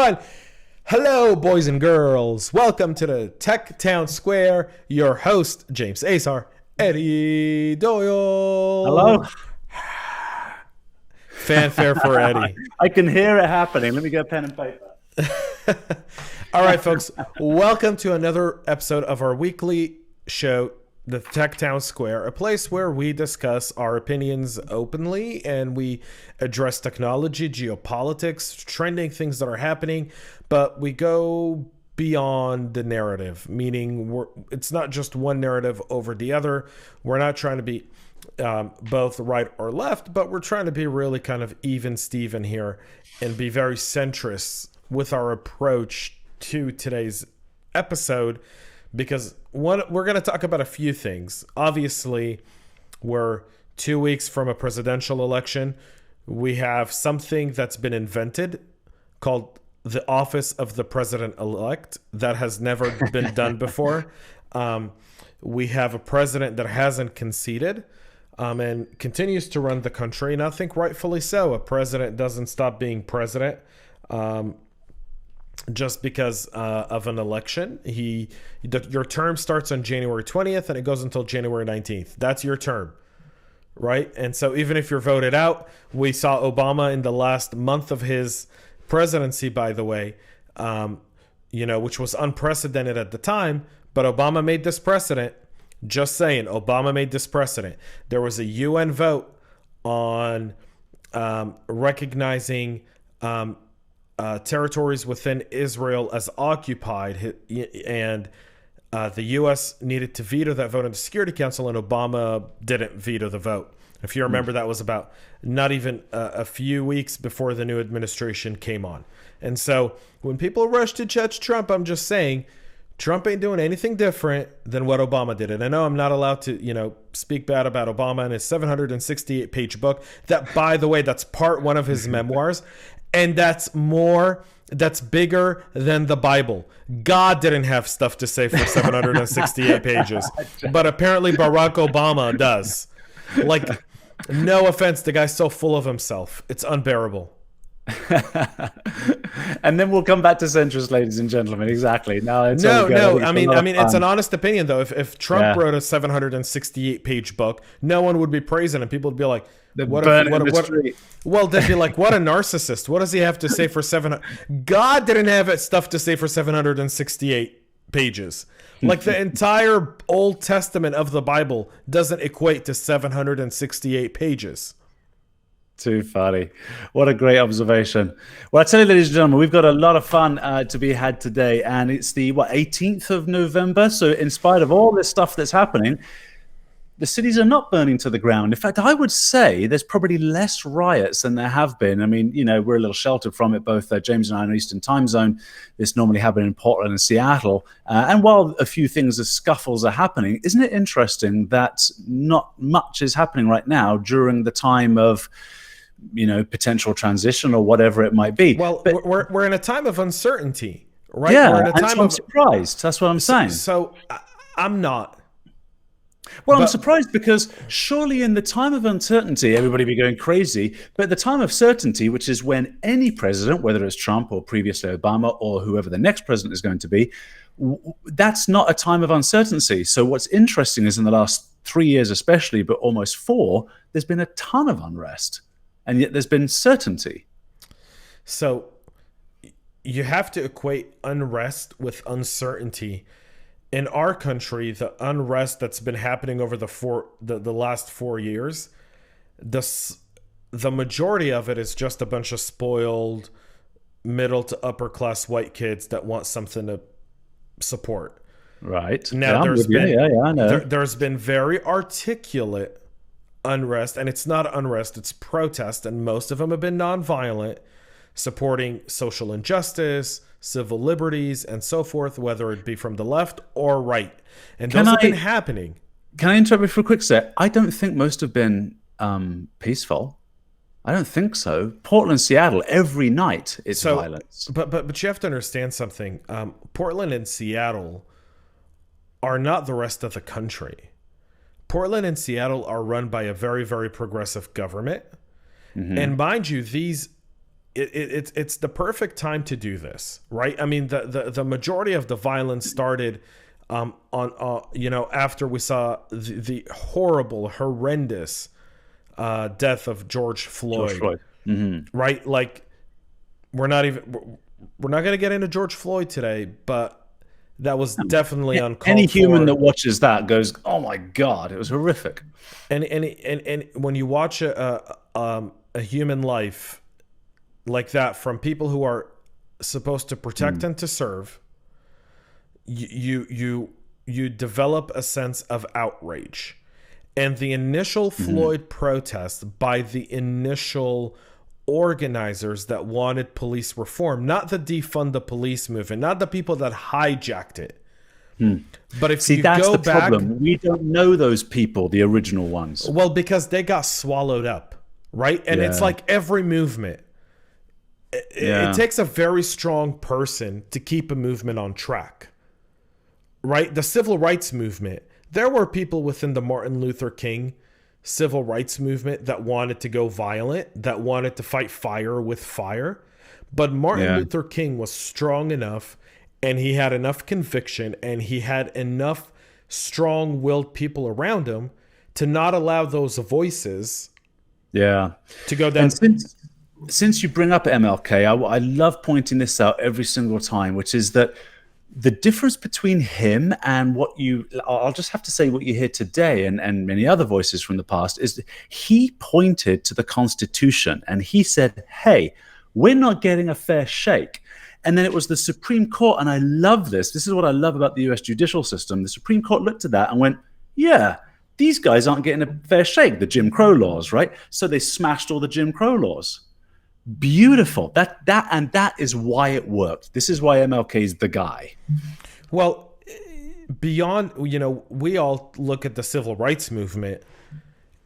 everyone. Hello, boys and girls. Welcome to the Tech Town Square. Your host, James Azar, Eddie Doyle. Hello. Fanfare for Eddie. I can hear it happening. Let me get pen and paper. All right, folks. Welcome to another episode of our weekly show, the Tech Town Square, a place where we discuss our opinions openly and we address technology, geopolitics, trending things that are happening, but we go beyond the narrative, meaning it's not just one narrative over the other. We're not trying to be both right or left, but we're trying to be really kind of even Steven here and be very centrist with our approach to today's episode, because we're going to talk about a few things. Obviously, we're 2 weeks from a presidential election. We have something that's been invented called the office of the president-elect that has never been done before. We have a president that hasn't conceded and continues to run the country, and I think rightfully so. A president doesn't stop being president just because of an election. Your term starts on January 20th and it goes until January 19th. That's your term, right? And so even if you're voted out, we saw Obama in the last month of his presidency, by the way, which was unprecedented at the time, but Obama made this precedent. Just saying, Obama made this precedent. There was a UN vote on recognizing territories within Israel as occupied, and the U.S. needed to veto that vote in the Security Council, and Obama didn't veto the vote. If you remember, that was about not even a few weeks before the new administration came on. And so when people rush to judge Trump, I'm just saying, Trump ain't doing anything different than what Obama did. And I know I'm not allowed to, speak bad about Obama and his 768-page book. That, by the way, that's part one of his memoirs. And that's bigger than the Bible. God didn't have stuff to say for 768 pages. But apparently Barack Obama does. Like, no offense, the guy's so full of himself. It's unbearable. And then we'll come back to centrist, ladies and gentlemen. Exactly. No. I mean, it's an honest opinion, though. If Trump wrote a 768-page book, no one would be praising him. People would be like, Well, they'd be like, what a narcissist. What does he have to say for 700? God didn't have stuff to say for 768 pages. Like, the entire Old Testament of the Bible doesn't equate to 768 pages. Too funny. What a great observation. Well, I tell you, ladies and gentlemen, we've got a lot of fun to be had today, and it's the 18th of November. So in spite of all this stuff that's happening, the cities are not burning to the ground. In fact, I would say there's probably less riots than there have been. I mean, we're a little sheltered from it. Both James and I are in Eastern time zone. This normally happens in Portland and Seattle. And while a few things, the scuffles are happening, isn't it interesting that not much is happening right now during the time of potential transition or whatever it might be? Well, but we're in a time of uncertainty, right? Yeah, we're in a time I'm surprised. That's what I'm saying. So I'm not. Well, I'm surprised because surely in the time of uncertainty, everybody be going crazy. But at the time of certainty, which is when any president, whether it's Trump or previously Obama or whoever the next president is going to be, that's not a time of uncertainty. So what's interesting is in the last 3 years especially, but almost 4, there's been a ton of unrest. And yet there's been certainty. So you have to equate unrest with uncertainty. In our country, the unrest that's been happening over the last 4 years, the majority of it is just a bunch of spoiled middle to upper class white kids that want something to support. Right. Now, I know. There's been very articulate unrest, and it's not unrest, it's protest, and most of them have been nonviolent, supporting social injustice, civil liberties, and so forth, whether it be from the left or right. And those have been happening. Can I interrupt you for a quick sec? I don't think most have been peaceful. I don't think so. Portland, Seattle, every night it's violence. But you have to understand something. Portland and Seattle are not the rest of the country. Portland and Seattle are run by a very, very progressive government. Mm-hmm. And mind you, these it's the perfect time to do this, right? I mean, the majority of the violence started on after we saw the horrible, horrendous death of George Floyd. Mm-hmm. Right? Like, we're not going to get into George Floyd today, but that was definitely uncalled for. Any human that watches that goes, "Oh my God, it was horrific." And when you watch a human life like that from people who are supposed to protect and to serve, you develop a sense of outrage. And the initial Floyd protest by the initial organizers that wanted police reform, not the defund the police movement, not the people that hijacked it. But if you that's go the back, problem. We don't know those people, the original ones. well, because they got swallowed up, right? And it's like every movement. It takes a very strong person to keep a movement on track, right? The civil rights movement, there were people within the Martin Luther King civil rights movement that wanted to go violent, that wanted to fight fire with fire. But Martin Luther King was strong enough, and he had enough conviction, and he had enough strong-willed people around him to not allow those voices to go down. And since you bring up MLK, I love pointing this out every single time, which is that the difference between him and I'll just have to say what you hear today and many other voices from the past, is he pointed to the Constitution and he said, hey, we're not getting a fair shake. And then it was the Supreme Court, and I love this. This is what I love about the US judicial system. The Supreme Court looked at that and went, yeah, these guys aren't getting a fair shake, the Jim Crow laws, right? So they smashed all the Jim Crow laws. Beautiful. That is why it worked. This is why MLK is the guy. Well, beyond, we all look at the civil rights movement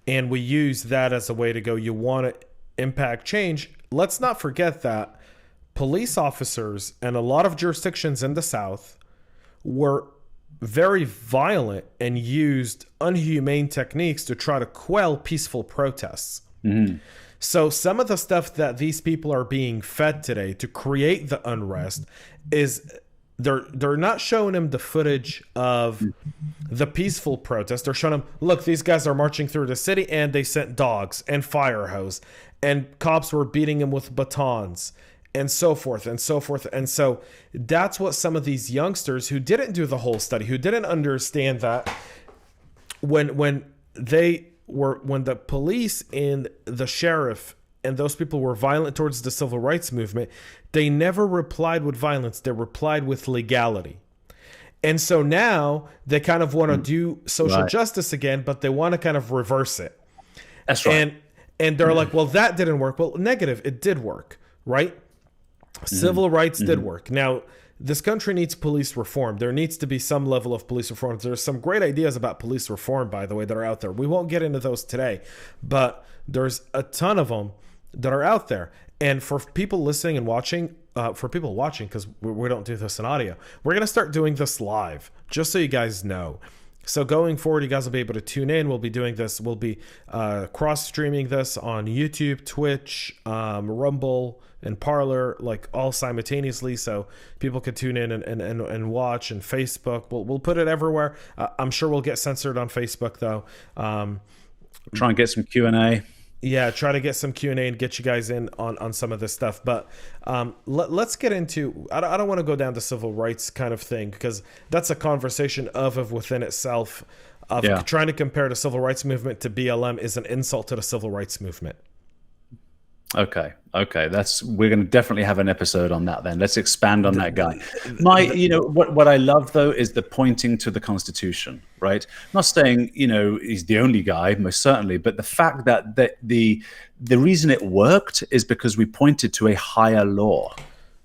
and we use that as a way to go, you want to impact change. Let's not forget that police officers and a lot of jurisdictions in the South were very violent and used unhumane techniques to try to quell peaceful protests. Mm-hmm. So some of the stuff that these people are being fed today to create the unrest is they're not showing him the footage of the peaceful protest. They're showing him, look, these guys are marching through the city and they sent dogs and fire hose and cops were beating him with batons and so forth and so forth. And so that's what some of these youngsters who didn't do the whole study, who didn't understand that when the police and the sheriff and those people were violent towards the civil rights movement, they never replied with violence. They replied with legality. And so now they kind of want to do social justice again, but they want to kind of reverse it. That's right. And they're like, well, that didn't work. Well, negative. It did work, right? Civil rights did work. Now, this country needs police reform. There needs to be some level of police reform. There's some great ideas about police reform, by the way, that are out there. We won't get into those today, but there's a ton of them that are out there. And for people listening and watching, because we don't do this in audio, we're going to start doing this live, just so you guys know. So going forward, you guys will be able to tune in. We'll be doing this. We'll be cross-streaming this on YouTube, Twitch, Rumble, and Parler, like all simultaneously, so people could tune in and watch. And Facebook, we'll put it everywhere. I'm sure we'll get censored on Facebook though. Try and get some Q&A. Yeah, try to get some Q&A and get you guys in on some of this stuff. But let's get into, I don't want to go down the civil rights kind of thing, because that's a conversation of within itself. Trying to compare the civil rights movement to BLM is an insult to the civil rights movement. Okay. We're going to definitely have an episode on that then. Let's expand on that guy. What I love though is the pointing to the Constitution, right? I'm not saying, he's the only guy, most certainly, but the fact that the reason it worked is because we pointed to a higher law.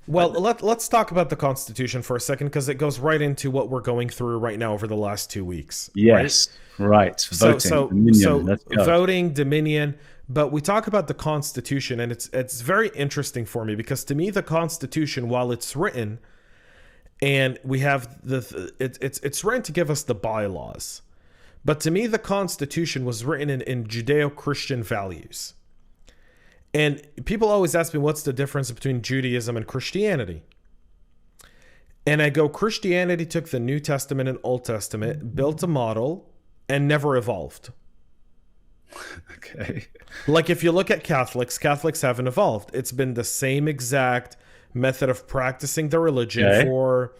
Well, let's talk about the Constitution for a second, because it goes right into what we're going through right now over the last 2 weeks. Yes, right. Voting, Dominion. But we talk about the Constitution, and it's very interesting for me, because to me the Constitution, while it's written, and we have it's written to give us the bylaws, but to me the Constitution was written in Judeo-Christian values. And people always ask me, what's the difference between Judaism and Christianity? And I go, Christianity took the New Testament and Old Testament, built a model, and never evolved. Okay. Like if you look at Catholics haven't evolved. It's been the same exact method of practicing the religion for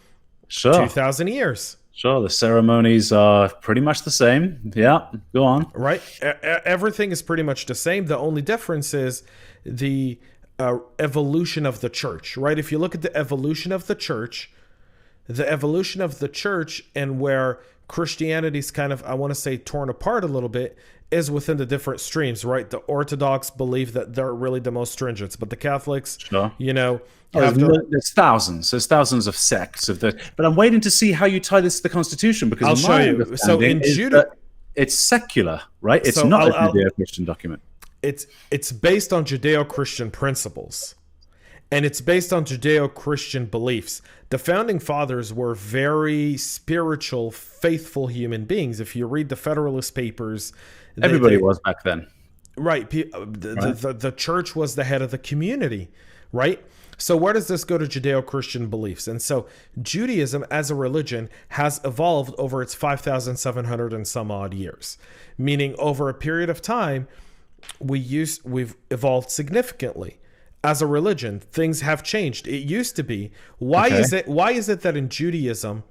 2,000 years. Sure, the ceremonies are pretty much the same. Yeah, go on. Right? Everything is pretty much the same. The only difference is the evolution of the church, right? If you look at the evolution of the church and where Christianity's kind of, I want to say, torn apart a little bit, is within the different streams, right? The Orthodox believe that they're really the most stringent, but the Catholics, there's thousands of sects of the. But I'm waiting to see how you tie this to the Constitution, because I'll show you. So in Judaism, it's secular, right? It's not a Judeo-Christian document. It's based on Judeo-Christian principles, and it's based on Judeo-Christian beliefs. The founding fathers were very spiritual, faithful human beings. If you read the Federalist Papers, everybody was back then. Right. The church was the head of the community, right? So where does this go to Judeo-Christian beliefs? And so Judaism as a religion has evolved over its 5,700 and some odd years, meaning over a period of time, we've evolved significantly. As a religion, things have changed. It used to be. Why is it that in Judaism,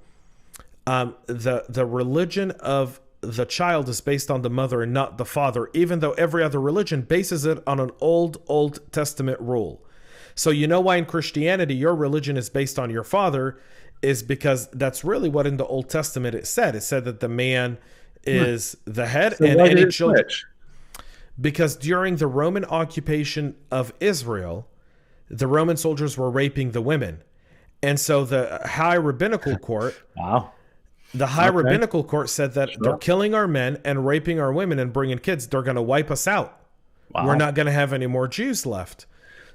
the religion of the child is based on the mother and not the father, even though every other religion bases it on an Old Testament rule? So you know why in Christianity your religion is based on your father is because that's really what in the Old Testament it said. It said that the man is the head, so and any children. Switch? Because during the Roman occupation of Israel, the Roman soldiers were raping the women. And so the High Rabbinical Court, Rabbinical Court said that they're killing our men and raping our women and bringing kids. They're going to wipe us out. Wow. We're not going to have any more Jews left.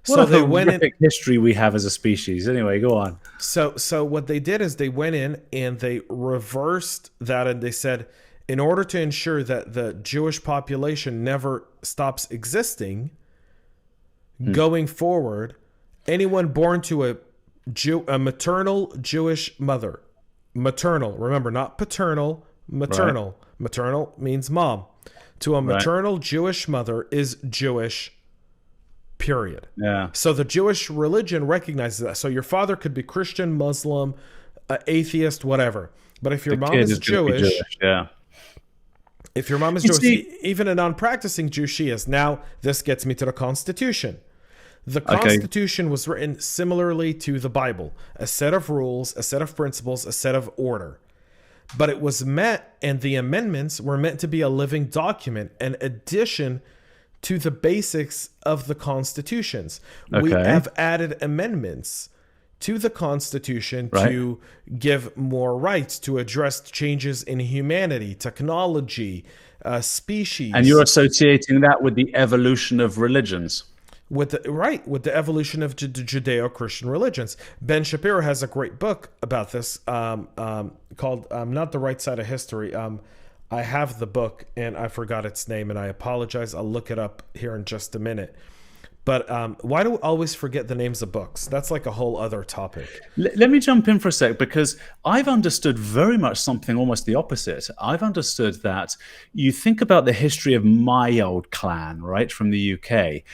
What a horrific history we have as a species. Anyway, go on. So what they did is they went in and they reversed that, and they said, in order to ensure that the Jewish population never stops existing, going forward, anyone born to a maternal Jewish mother, maternal, remember, not paternal, maternal. Right. Maternal means mom. To a maternal Jewish mother is Jewish, period. Yeah. So the Jewish religion recognizes that. So your father could be Christian, Muslim, atheist, whatever. But if your mom is Jewish, if your mom is Jewish, even a non-practicing Jew, she is. Now, this gets me to the Constitution. The Constitution was written similarly to the Bible. A set of rules, a set of principles, a set of order. But it was meant, and the amendments were meant to be a living document, an addition to the basics of the constitutions. We have added amendments to the Constitution to give more rights, to address changes in humanity, technology, species. And you're associating that with the evolution of religions. With the evolution of Judeo-Christian religions. Ben Shapiro has a great book about this called Not the Right Side of History. I have the book and I forgot its name, and I apologize. I'll look it up here in just a minute. But why do we always forget the names of books? That's like a whole other topic. Let me jump in for a sec, because I've understood very much something almost the opposite. I've understood that you think about the history of my old clan, right, from the UK,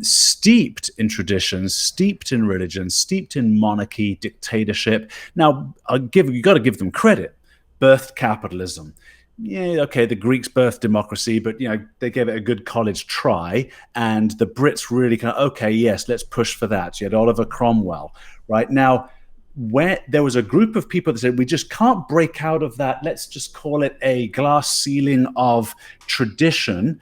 steeped in traditions, steeped in religion, steeped in monarchy, dictatorship. Now, you got to give them credit. Birthed capitalism. Yeah, okay, the Greeks birthed democracy, but they gave it a good college try, and the Brits really yes, let's push for that. You had Oliver Cromwell, right? Now, where there was a group of people that said, we just can't break out of that. Let's just call it a glass ceiling of tradition,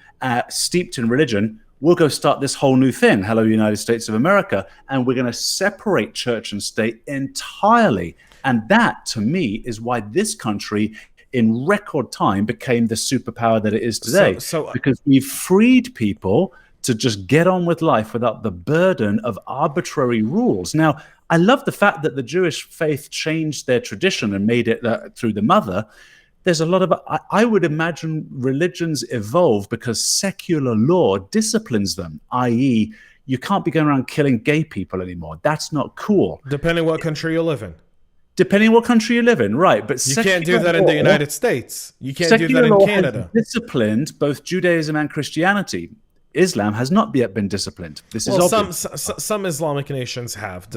steeped in religion. We'll go start this whole new thing. Hello, United States of America. And we're going to separate church and state entirely. And that, to me, is why this country in record time became the superpower that it is today. Because we've freed people to just get on with life without the burden of arbitrary rules. Now, I love the fact that the Jewish faith changed their tradition and made it through the mother. there's a lot of, I would imagine religions evolve because secular law disciplines them, i.e., you can't be going around killing gay people anymore. That's not cool. Depending what country you live in. Depending on what country you live in, right? But you can't do that in the United States. You can't do that in Canada. Disciplined both Judaism and Christianity. Islam has not yet been disciplined. This is obvious. Some Islamic nations have.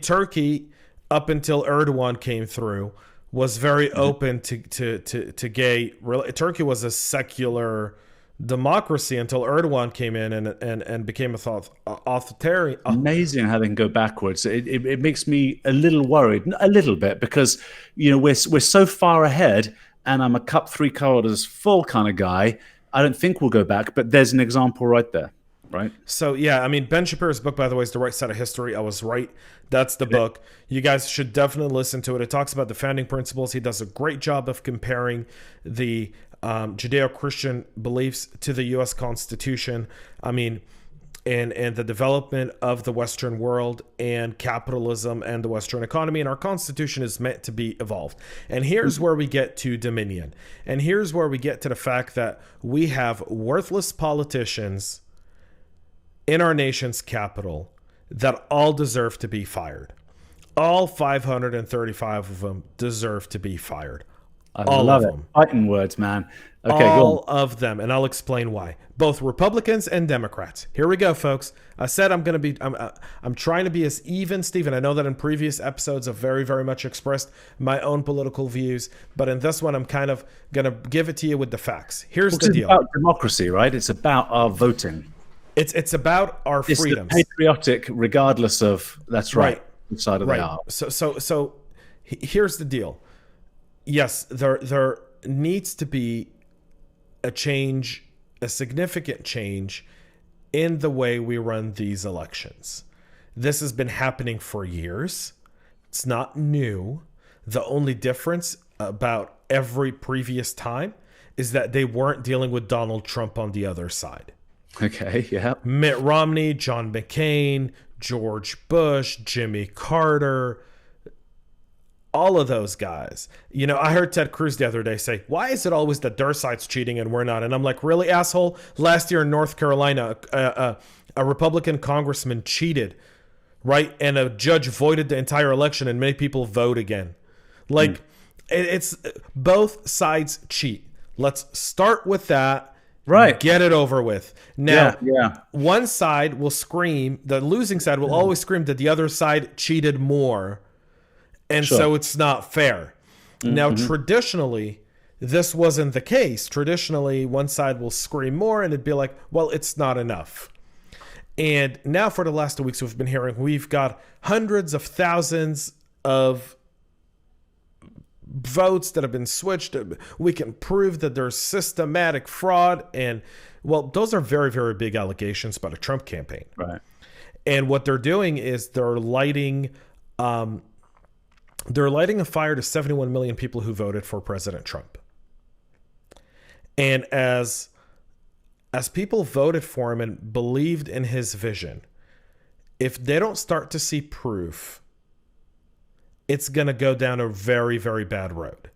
Turkey, up until Erdogan came through, was very open to gay. Turkey was a secular democracy until Erdogan came in and became authoritarian. Amazing how they can go backwards. It makes me a little worried, a little bit, because we're so far ahead, and I'm a cup 3 quarters full kind of guy. I don't think we'll go back, but there's an example right there, right? So yeah, Ben Shapiro's book, by the way, is The Right Side of History. I was right. That's the book. You guys should definitely listen to it. It talks about the founding principles. He does a great job of comparing the Judeo-Christian beliefs to the U.S. Constitution. And the development of the Western world and capitalism and the Western economy. And our Constitution is meant to be evolved. And here's where we get to dominion. And here's where we get to the fact that we have worthless politicians in our nation's capital that all deserve to be fired. All 535 of them deserve to be fired. I love it. Fighting words, man. Okay, all of them, and I'll explain why. Both Republicans and Democrats. Here we go, folks. I said I'm trying to be as even, Stephen. I know that in previous episodes I've very, very much expressed my own political views, but in this one I'm kind of going to give it to you with the facts. Here's the deal. It's about democracy, right? It's about our voting. It's about our freedoms. It's patriotic, regardless of, that's right, which side of the aisle. So here's the deal. Yes, there needs to be a change, a significant change in the way we run these elections. This has been happening for years. It's not new. The only difference about every previous time is that they weren't dealing with Donald Trump on the other side. Okay, yeah. Mitt Romney, John McCain, George Bush, Jimmy Carter, all of those guys. I heard Ted Cruz the other day say, why is it always that their side's cheating and we're not? And I'm like, really, asshole? Last year in North Carolina, a Republican congressman cheated, right? And a judge voided the entire election and made people vote again. It's both sides cheat. Let's start with that. Right. Get it over with. Now, yeah. One side will scream, the losing side will always scream that the other side cheated more. And so it's not fair. Mm-hmm. Now, traditionally, this wasn't the case. Traditionally, one side will scream more and it'd be like, well, it's not enough. And now for the last 2 weeks we've been hearing, we've got hundreds of thousands of votes that have been switched. We can prove that there's systematic fraud. And, well, those are very, very big allegations about a Trump campaign. Right. And what they're doing is they're lighting a fire to 71 million people who voted for President Trump. And as people voted for him and believed in his vision, if they don't start to see proof, it's going to go down a very, very bad road.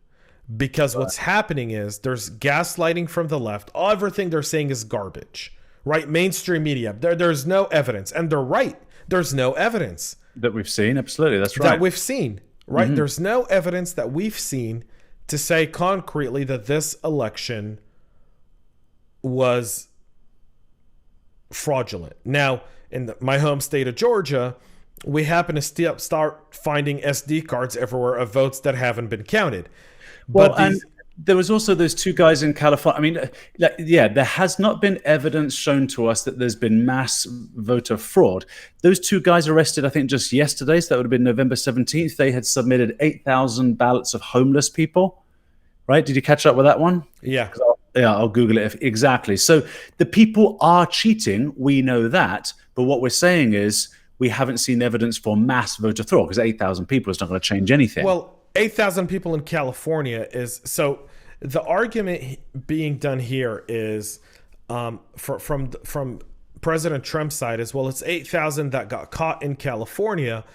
Because what's happening is there's gaslighting from the left. Everything they're saying is garbage, right? Mainstream media, there's no evidence. And they're right. There's no evidence. That we've seen, absolutely. That's right. That we've seen. Right? Mm-hmm. There's no evidence that we've seen to say concretely that this election was fraudulent. Now, in my home state of Georgia, we happen to start finding SD cards everywhere of votes that haven't been counted. Well, and there was also those two guys in California. There has not been evidence shown to us that there's been mass voter fraud. Those two guys arrested, I think, just yesterday, so that would have been November 17th. They had submitted 8,000 ballots of homeless people, right? Did you catch up with that one? Yeah. I'll Google it. Exactly. So the people are cheating. We know that. But what we're saying is we haven't seen evidence for mass voter fraud because 8,000 people is not going to change anything. Well, 8,000 people in California is so. The argument being done here is from President Trump's side as well. It's 8,000 that got caught in California,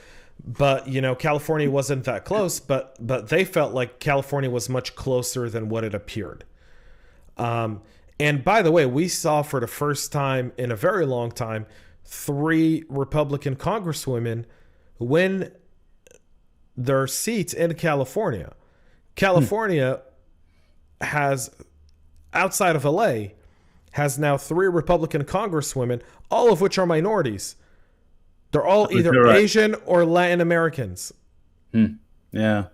but California wasn't that close, but they felt like California was much closer than what it appeared. And by the way, we saw for the first time in a very long time 3 Republican congresswomen win their seats in California. California has, outside of LA, has now 3 Republican congresswomen, all of which are minorities. They're all either Asian or Latin Americans. Yeah.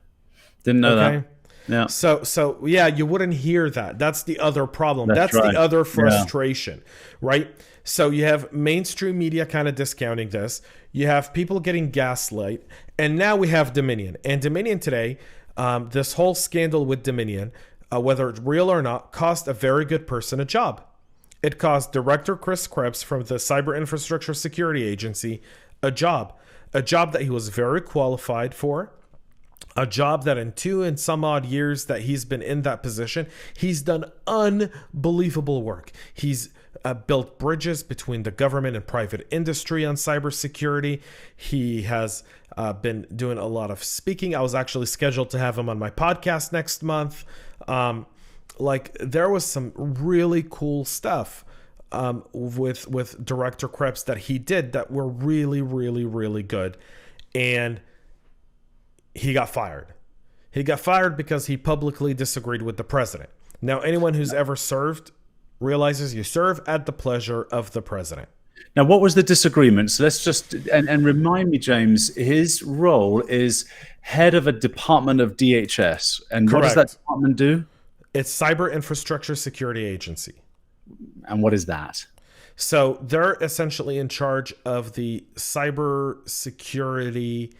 Didn't know that. Yeah. So yeah, you wouldn't hear that. That's the other problem. That's right. the other frustration, right? So you have mainstream media kind of discounting this. You have people getting gaslight. And now we have Dominion. And Dominion today, this whole scandal with Dominion, whether it's real or not, cost a very good person a job. It cost Director Chris Krebs from the Cyber Infrastructure Security Agency a job that he was very qualified for, a job that in 2 and some odd years that he's been in that position, he's done unbelievable work. He's built bridges between the government and private industry on cybersecurity. He has been doing a lot of speaking. I was actually scheduled to have him on my podcast next month. There was some really cool stuff with Director Krebs that he did that were really, really, really good. And he got fired. He got fired because he publicly disagreed with the president. Now, anyone who's ever served realizes you serve at the pleasure of the president. Now, what was the disagreement? So let's just, and remind me, James, his role is head of a department of DHS. And Correct. What does that department do? It's Cyber Infrastructure Security Agency. And what is that? So they're essentially in charge of the cyber security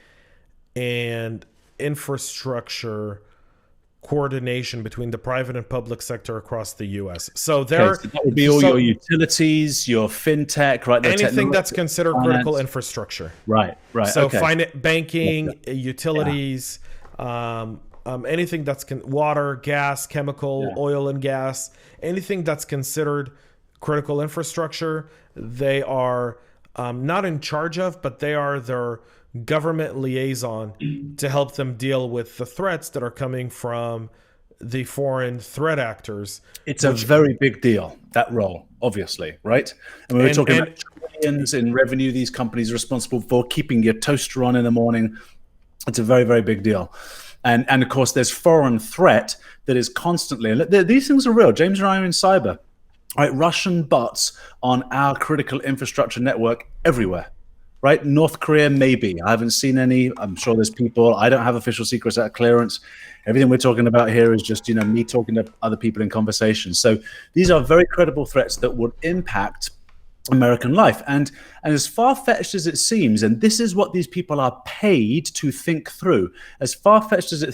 and infrastructure coordination between the private and public sector across the U.S. So there, so that would be all your utilities, your fintech, right? Anything that's considered critical infrastructure. Right. So banking, utilities, anything that's water, gas, chemical, oil and gas, anything that's considered critical infrastructure, they are not in charge of, but they are their government liaison to help them deal with the threats that are coming from the foreign threat actors. It's a very big deal, that role, obviously, right? And we were talking about trillions in revenue these companies are responsible for, keeping your toaster on in the morning. It's a very, very big deal. And of course, there's foreign threat that is constantly, and these things are real. James and I are in cyber, right? Russian bots on our critical infrastructure network everywhere, right? North Korea, maybe. I haven't seen any. I'm sure there's people. I don't have official secrets at clearance. Everything we're talking about here is just, me talking to other people in conversation. So these are very credible threats that would impact American life. And as far-fetched as it seems, and this is what these people are paid to think through, as far-fetched as it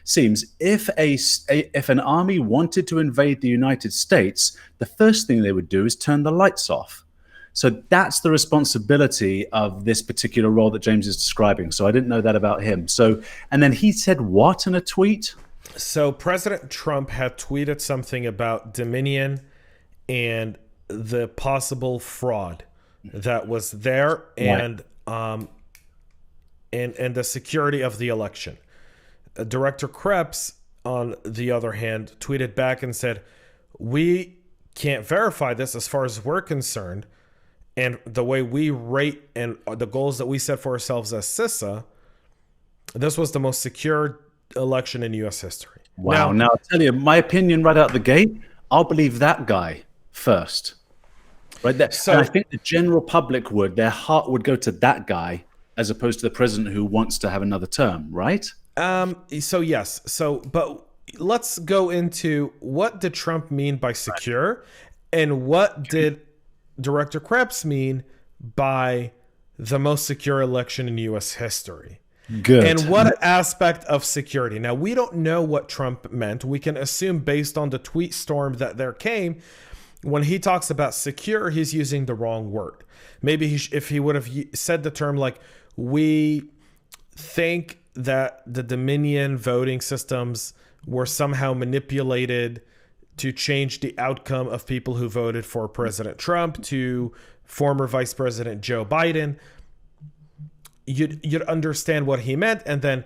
seems, if an army wanted to invade the United States, the first thing they would do is turn the lights off. So that's the responsibility of this particular role that James is describing. So I didn't know that about him. So, and then he said what in a tweet? So President Trump had tweeted something about Dominion and the possible fraud that was there, and the security of the election. Director Krebs, on the other hand, tweeted back and said, "We can't verify this as far as we're concerned, and the way we rate and the goals that we set for ourselves as CISA, this was the most secure election in U.S. history." Wow! Now I'll tell you my opinion right out the gate. I'll believe that guy first, right there. So and I think the general public their heart would go to that guy as opposed to the president who wants to have another term, right? So yes. But let's go into what did Trump mean by secure, and what did Director Krebs mean by the most secure election in U.S. history. Good. And what aspect of security? Now, we don't know what Trump meant. We can assume based on the tweet storm that there came, when he talks about secure, he's using the wrong word. Maybe if he would have said the term like, we think that the Dominion voting systems were somehow manipulated to change the outcome of people who voted for President Trump to former Vice President Joe Biden, you'd understand what he meant. And then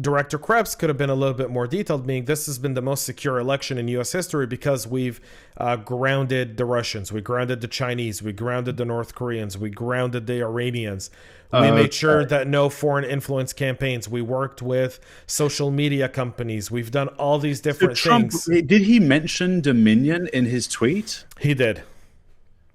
Director Krebs could have been a little bit more detailed, meaning this has been the most secure election in U.S. history because we've grounded the Russians, we grounded the Chinese, we grounded the North Koreans, we grounded the Iranians. We made sure that no foreign influence campaigns. We worked with social media companies. We've done all these different things. Did he mention Dominion in his tweet? He did.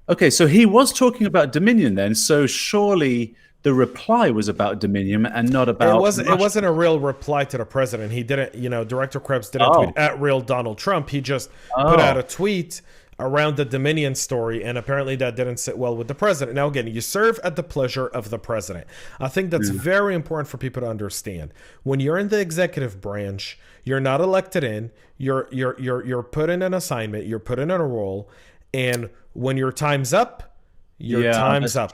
Okay, so he was talking about Dominion then. So surely the reply was about Dominion and not about. It wasn't a real reply to the president. He didn't. Director Krebs didn't tweet at real Donald Trump. He just put out a tweet around the Dominion story, and apparently that didn't sit well with the president. Now, again, you serve at the pleasure of the president. I think that's very important for people to understand. When you're in the executive branch, you're not elected in. You're put in an assignment. You're put in a role, and when your time's up, your time's up.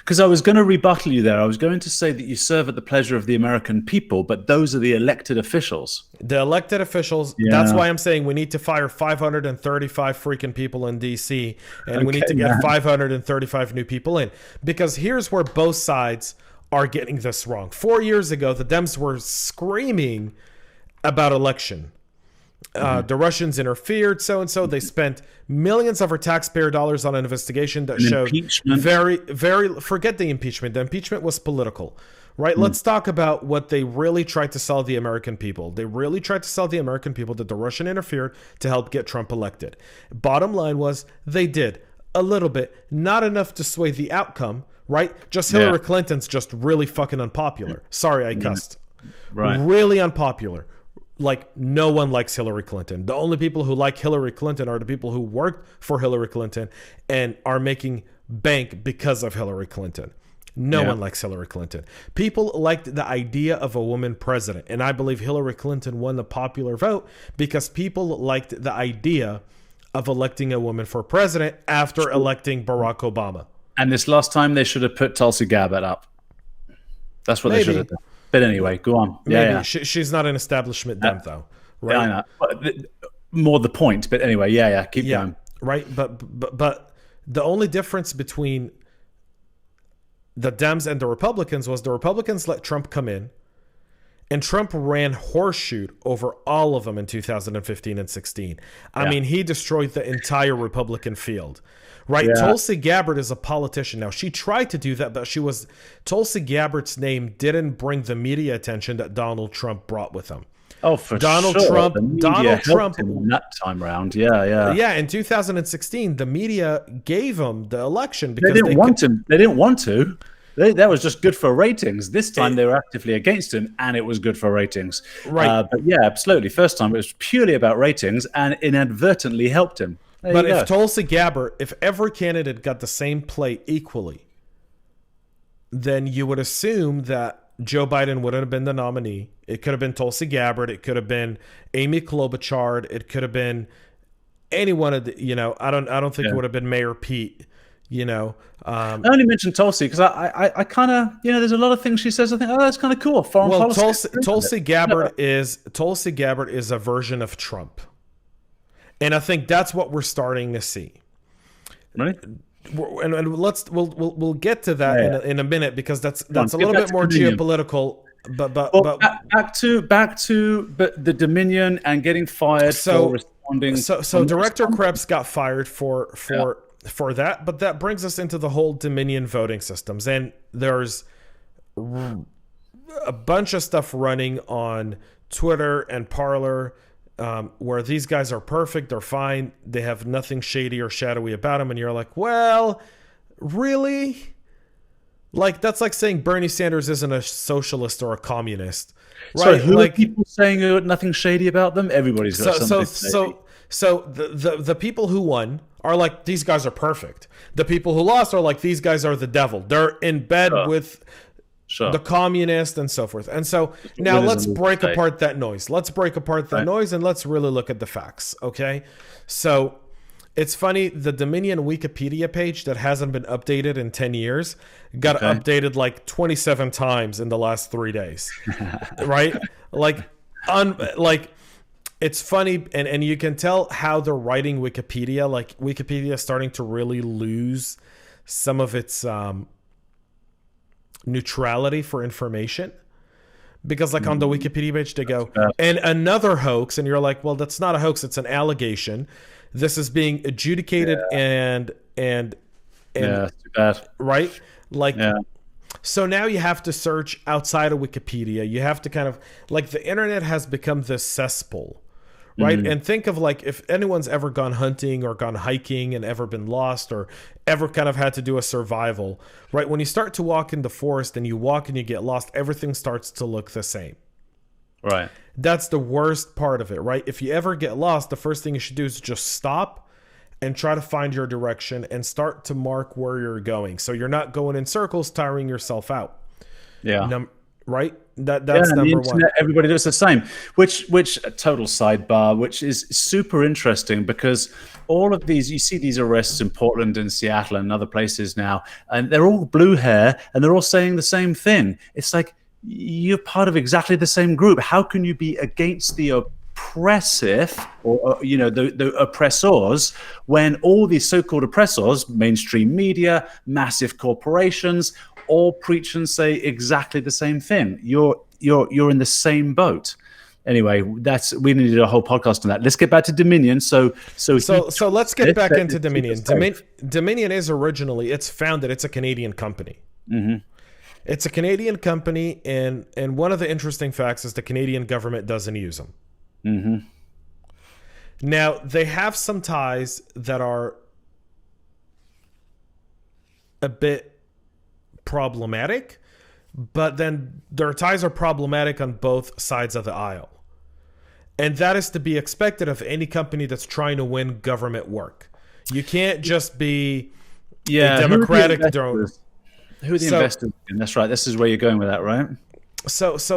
Because I was going to rebuttal you there. I was going to say that you serve at the pleasure of the American people, but those are the elected officials. The elected officials. Yeah. That's why I'm saying we need to fire 535 freaking people in D.C. and we need to get 535 new people in. Because here's where both sides are getting this wrong. 4 years ago, the Dems were screaming about election. The Russians interfered, so they spent millions of our taxpayer dollars on an investigation that showed forget the impeachment. The impeachment was political, right? Let's talk about what they really tried to sell the American people. They really tried to sell the American people that the Russian interfered to help get Trump elected. Bottom line was they did a little bit, not enough to sway the outcome, right? Just Hillary Clinton's just really fucking unpopular. Sorry, I cussed. Right. Really unpopular. Like, no one likes Hillary Clinton. The only people who like Hillary Clinton are the people who worked for Hillary Clinton and are making bank because of Hillary Clinton. No one likes Hillary Clinton. People liked the idea of a woman president. And I believe Hillary Clinton won the popular vote because people liked the idea of electing a woman for president after electing Barack Obama. And this last time they should have put Tulsi Gabbard up. That's what they should have done. But anyway, go on. Maybe. She's not an establishment Dem, though, right? Yeah, I know. But more the point. But anyway, keep going. Right, but the only difference between the Dems and the Republicans was the Republicans let Trump come in, and Trump ran horseshoe over all of them in 2015 and 16. I mean, he destroyed the entire Republican field. Right, Tulsi Gabbard is a politician. Now, she tried to do that, but Tulsi Gabbard's name didn't bring the media attention that Donald Trump brought with him. Oh, for Donald sure. Trump, Donald Trump that time round. Yeah, in 2016, the media gave him the election because they didn't want him. They didn't want to. That was just good for ratings. This time they were actively against him, and it was good for ratings. Right. But yeah, absolutely. First time it was purely about ratings, and inadvertently helped him. But if Tulsi Gabbard, if every candidate got the same play equally, then you would assume that Joe Biden wouldn't have been the nominee. It could have been Tulsi Gabbard. It could have been Amy Klobuchar. It could have been any one of the, I don't think it would have been Mayor Pete. I only mentioned Tulsi because I kind of, there's a lot of things she says. I think, that's kind of cool. Foreign policy. Tulsi Gabbard is a version of Trump. And I think that's what we're starting to see. Right. And we'll get to that in a minute because that's a little bit more geopolitical. But back to the Dominion and getting fired for responding. So Director Krebs got fired for that, but that brings us into the whole Dominion voting systems, and there's a bunch of stuff running on Twitter and Parler. Where these guys are perfect, they're fine, they have nothing shady or shadowy about them, and you're like, well, really? Like, that's like saying Bernie Sanders isn't a socialist or a communist, right? So who are people saying nothing shady about them? Everybody's got something shady. So the people who won are like, these guys are perfect. The people who lost are like, these guys are the devil. They're in bed with the communist and so forth. And so now let's break apart that noise. Let's break apart that noise and let's really look at the facts, okay? So it's funny, the Dominion Wikipedia page that hasn't been updated in 10 years got updated like 27 times in the last 3 days, right? It's funny, and you can tell how they're writing Wikipedia. Like, Wikipedia is starting to really lose some of its neutrality for information. Because like on the Wikipedia page, they go, bad. and another hoax, and you're like, well, that's not a hoax, it's an allegation. This is being adjudicated and it's too bad. right? Like, Yeah. so now you have to search outside of Wikipedia. You have to kind of, like, the internet has become this cesspool, right? And think of, like, if anyone's ever gone hunting or gone hiking and ever been lost or ever kind of had to do a survival, right? When you start to walk in the forest and you walk and you get lost, everything starts to look the same. Right. That's the worst part of it, right? If you ever get lost, the first thing you should do is just stop and try to find your direction and start to mark where you're going. So you're not going in circles, tiring yourself out. Yeah. Right? That's number one. Everybody does the same. Which a total sidebar, which is super interesting because all of these, you see these arrests in Portland and Seattle and other places now, and they're all blue hair and they're all saying the same thing. It's like, you're part of exactly the same group. How can you be against the oppressive or the oppressors when all these so-called oppressors, mainstream media, massive corporations, all preach and say exactly the same thing? You're in the same boat. Anyway, we needed a whole podcast on that. Let's get back to Dominion. So let's get back into Dominion. Dominion is it's founded. It's a Canadian company. Mm-hmm. It's a Canadian company, and one of the interesting facts is the Canadian government doesn't use them. Mm-hmm. Now, they have some ties that are a bit problematic, but then their ties are problematic on both sides of the aisle. And that is to be expected of any company that's trying to win government work. You can't just be a democratic drone. Who are the investors? That's right. This is where you're going with that, right? So it's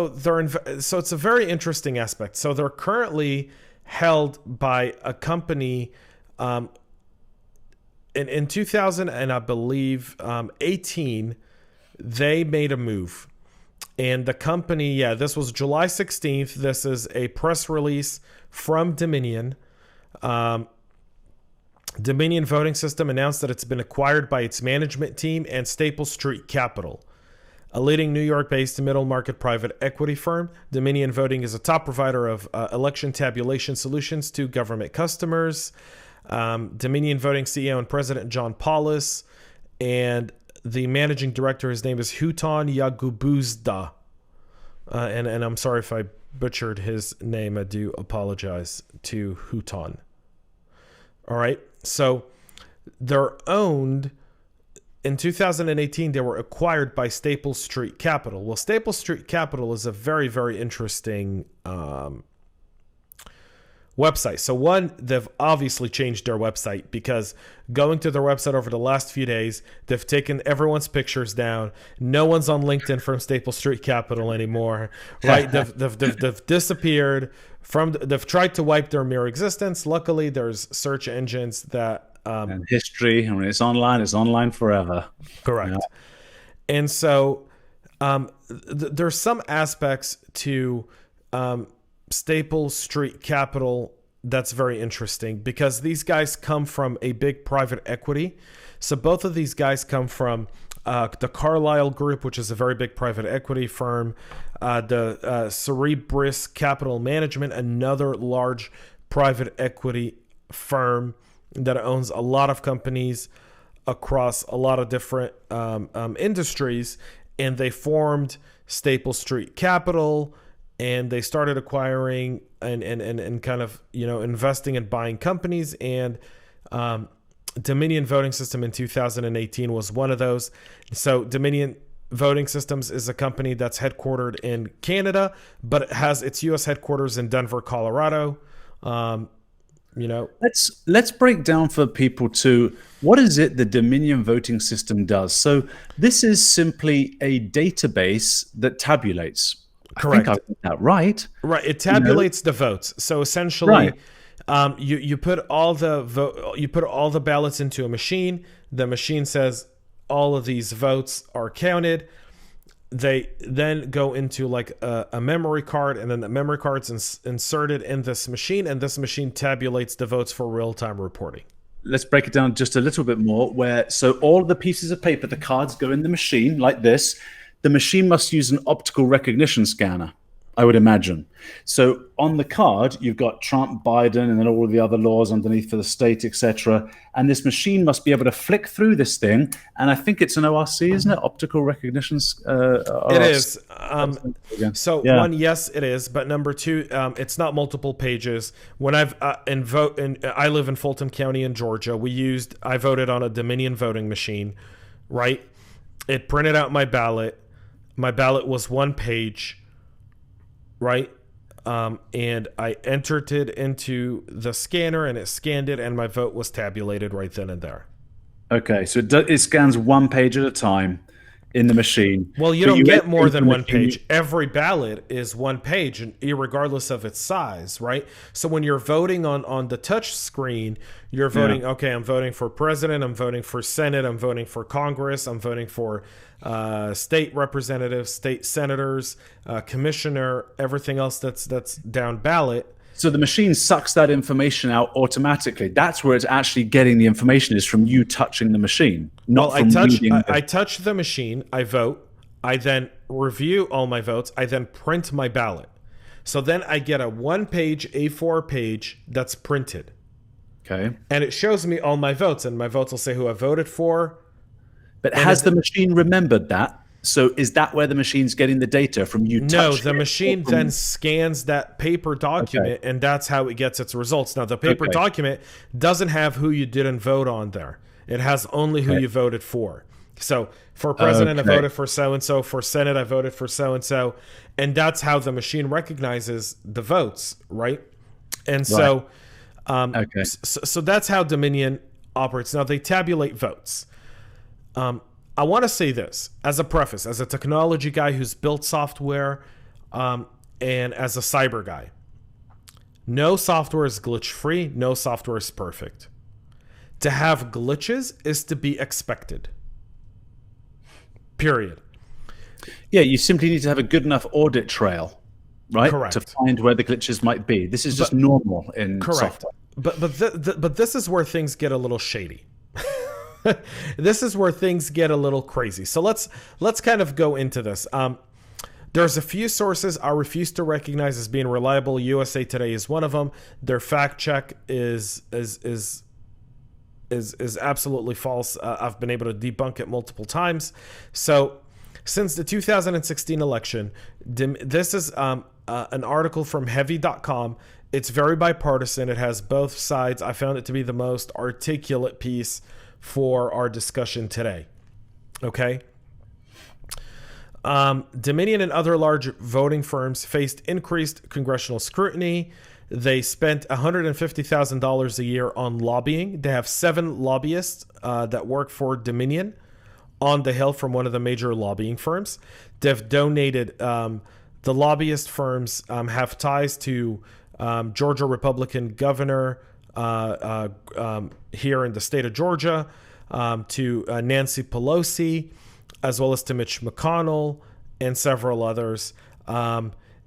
a very interesting aspect. So they're currently held by a company in 2000 and I believe 18. They made a move, and the company, this was July 16th. This is a press release from Dominion. Dominion Voting System announced that it's been acquired by its management team and Staple Street Capital, a leading New York-based middle-market private equity firm. Dominion Voting is a top provider of election tabulation solutions to government customers. Dominion Voting CEO and President John Paulus, and the managing director, his name is Huton Yagubuzda. And I'm sorry if I butchered his name. I do apologize to Huton. All right. So they're owned. In 2018, they were acquired by Staple Street Capital. Well, Staple Street Capital is a very, very interesting website. So one, they've obviously changed their website, because going to their website over the last few days, they've taken everyone's pictures down. No one's on LinkedIn from Staple Street Capital anymore, right? They've disappeared they've tried to wipe their mere existence. Luckily, there's search engines that and history. I mean, it's online forever. Correct. Yeah. And so there's some aspects to Staple Street Capital that's very interesting, because these guys come from a big private equity. So both of these guys come from the Carlyle Group, which is a very big private equity firm, the Cerebris Capital Management, another large private equity firm that owns a lot of companies across a lot of different industries, and they formed Staple Street Capital, and they started acquiring and kind of, investing and buying companies. And Dominion Voting System in 2018 was one of those. So Dominion Voting Systems is a company that's headquartered in Canada, but it has its U.S. headquarters in Denver, Colorado. Let's break down for people too, what is it the Dominion Voting System does? So this is simply a database that tabulates. Correct. I think I got that right. Right. It tabulates the votes. So essentially, you put all the ballots into a machine. The machine says all of these votes are counted. They then go into like a memory card, and then the memory card's inserted in this machine, and this machine tabulates the votes for real-time reporting. Let's break it down just a little bit more. So all of the pieces of paper, the cards go in the machine like this. the machine must use an optical recognition scanner, I would imagine. So on the card, you've got Trump, Biden, and then all of the other laws underneath for the state, etc. And this machine must be able to flick through this thing. And I think it's an ORC, isn't it? Optical recognition. It is. One, yes, it is. But number two, it's not multiple pages. When I live in Fulton County in Georgia. I voted on a Dominion voting machine, right? It printed out my ballot. My ballot was one page. Right, and I entered it into the scanner, and it scanned it, and my vote was tabulated right then and there. Okay, so it scans one page at a time in the machine. Well, you don't get more than one page. Every ballot is one page, and regardless of its size, right? So when you're voting on the touch screen, you're voting, okay, I'm voting for president, I'm voting for Senate, I'm voting for Congress, I'm voting for state representatives, state senators, commissioner, everything else that's down ballot. So the machine sucks that information out automatically. That's where it's actually getting the information, is from you touching the machine. I touch the machine, I vote, I then review all my votes, I then print my ballot. So then I get a one-page A4 page that's printed. Okay. And it shows me all my votes, and my votes will say who I voted for. But has the machine remembered that? So is that where the machine's getting the data from you? No, the machine then scans that paper document, and that's how it gets its results. Now, the paper document doesn't have who you didn't vote on there. It has only who you voted for. So for president, I voted for so-and-so. For Senate, I voted for so-and-so. And that's how the machine recognizes the votes, right? And so, so that's how Dominion operates. Now, they tabulate votes. I want to say this as a preface, as a technology guy who's built software, and as a cyber guy. No software is glitch-free. No software is perfect. To have glitches is to be expected. Period. Yeah, you simply need to have a good enough audit trail, right? Correct. To find where the glitches might be. This is just normal in software. But this is where things get a little shady. This is where things get a little crazy. So let's kind of go into this. There's a few sources I refuse to recognize as being reliable. USA Today is one of them. Their fact check is absolutely false. I've been able to debunk it multiple times. So since the 2016 election, this is an article from heavy.com. It's very bipartisan. It has both sides. I found it to be the most articulate piece for our discussion today. Okay. Dominion and other large voting firms faced increased congressional scrutiny. They spent $150,000 a year on lobbying. They have 7 lobbyists that work for Dominion on the Hill from one of the major lobbying firms. They've donated, the lobbyist firms have ties to Georgia Republican governor here in the state of Georgia, to Nancy Pelosi, as well as to Mitch McConnell and several others.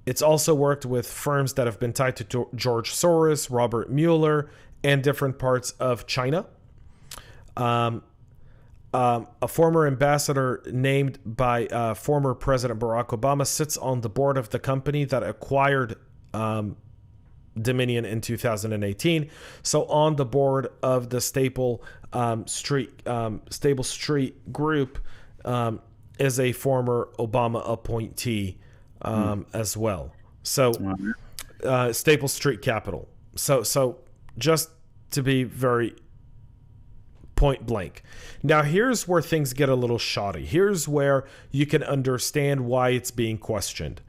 It's also worked with firms that have been tied to George Soros, Robert Mueller, and different parts of China. A former ambassador named by former President Barack Obama sits on the board of the company that acquired Dominion in 2018. So on the board of the Stable Street Group is a former Obama appointee as well. So Staple Street Capital. So just to be very point blank. Now here's where things get a little shoddy. Here's where you can understand why it's being questioned.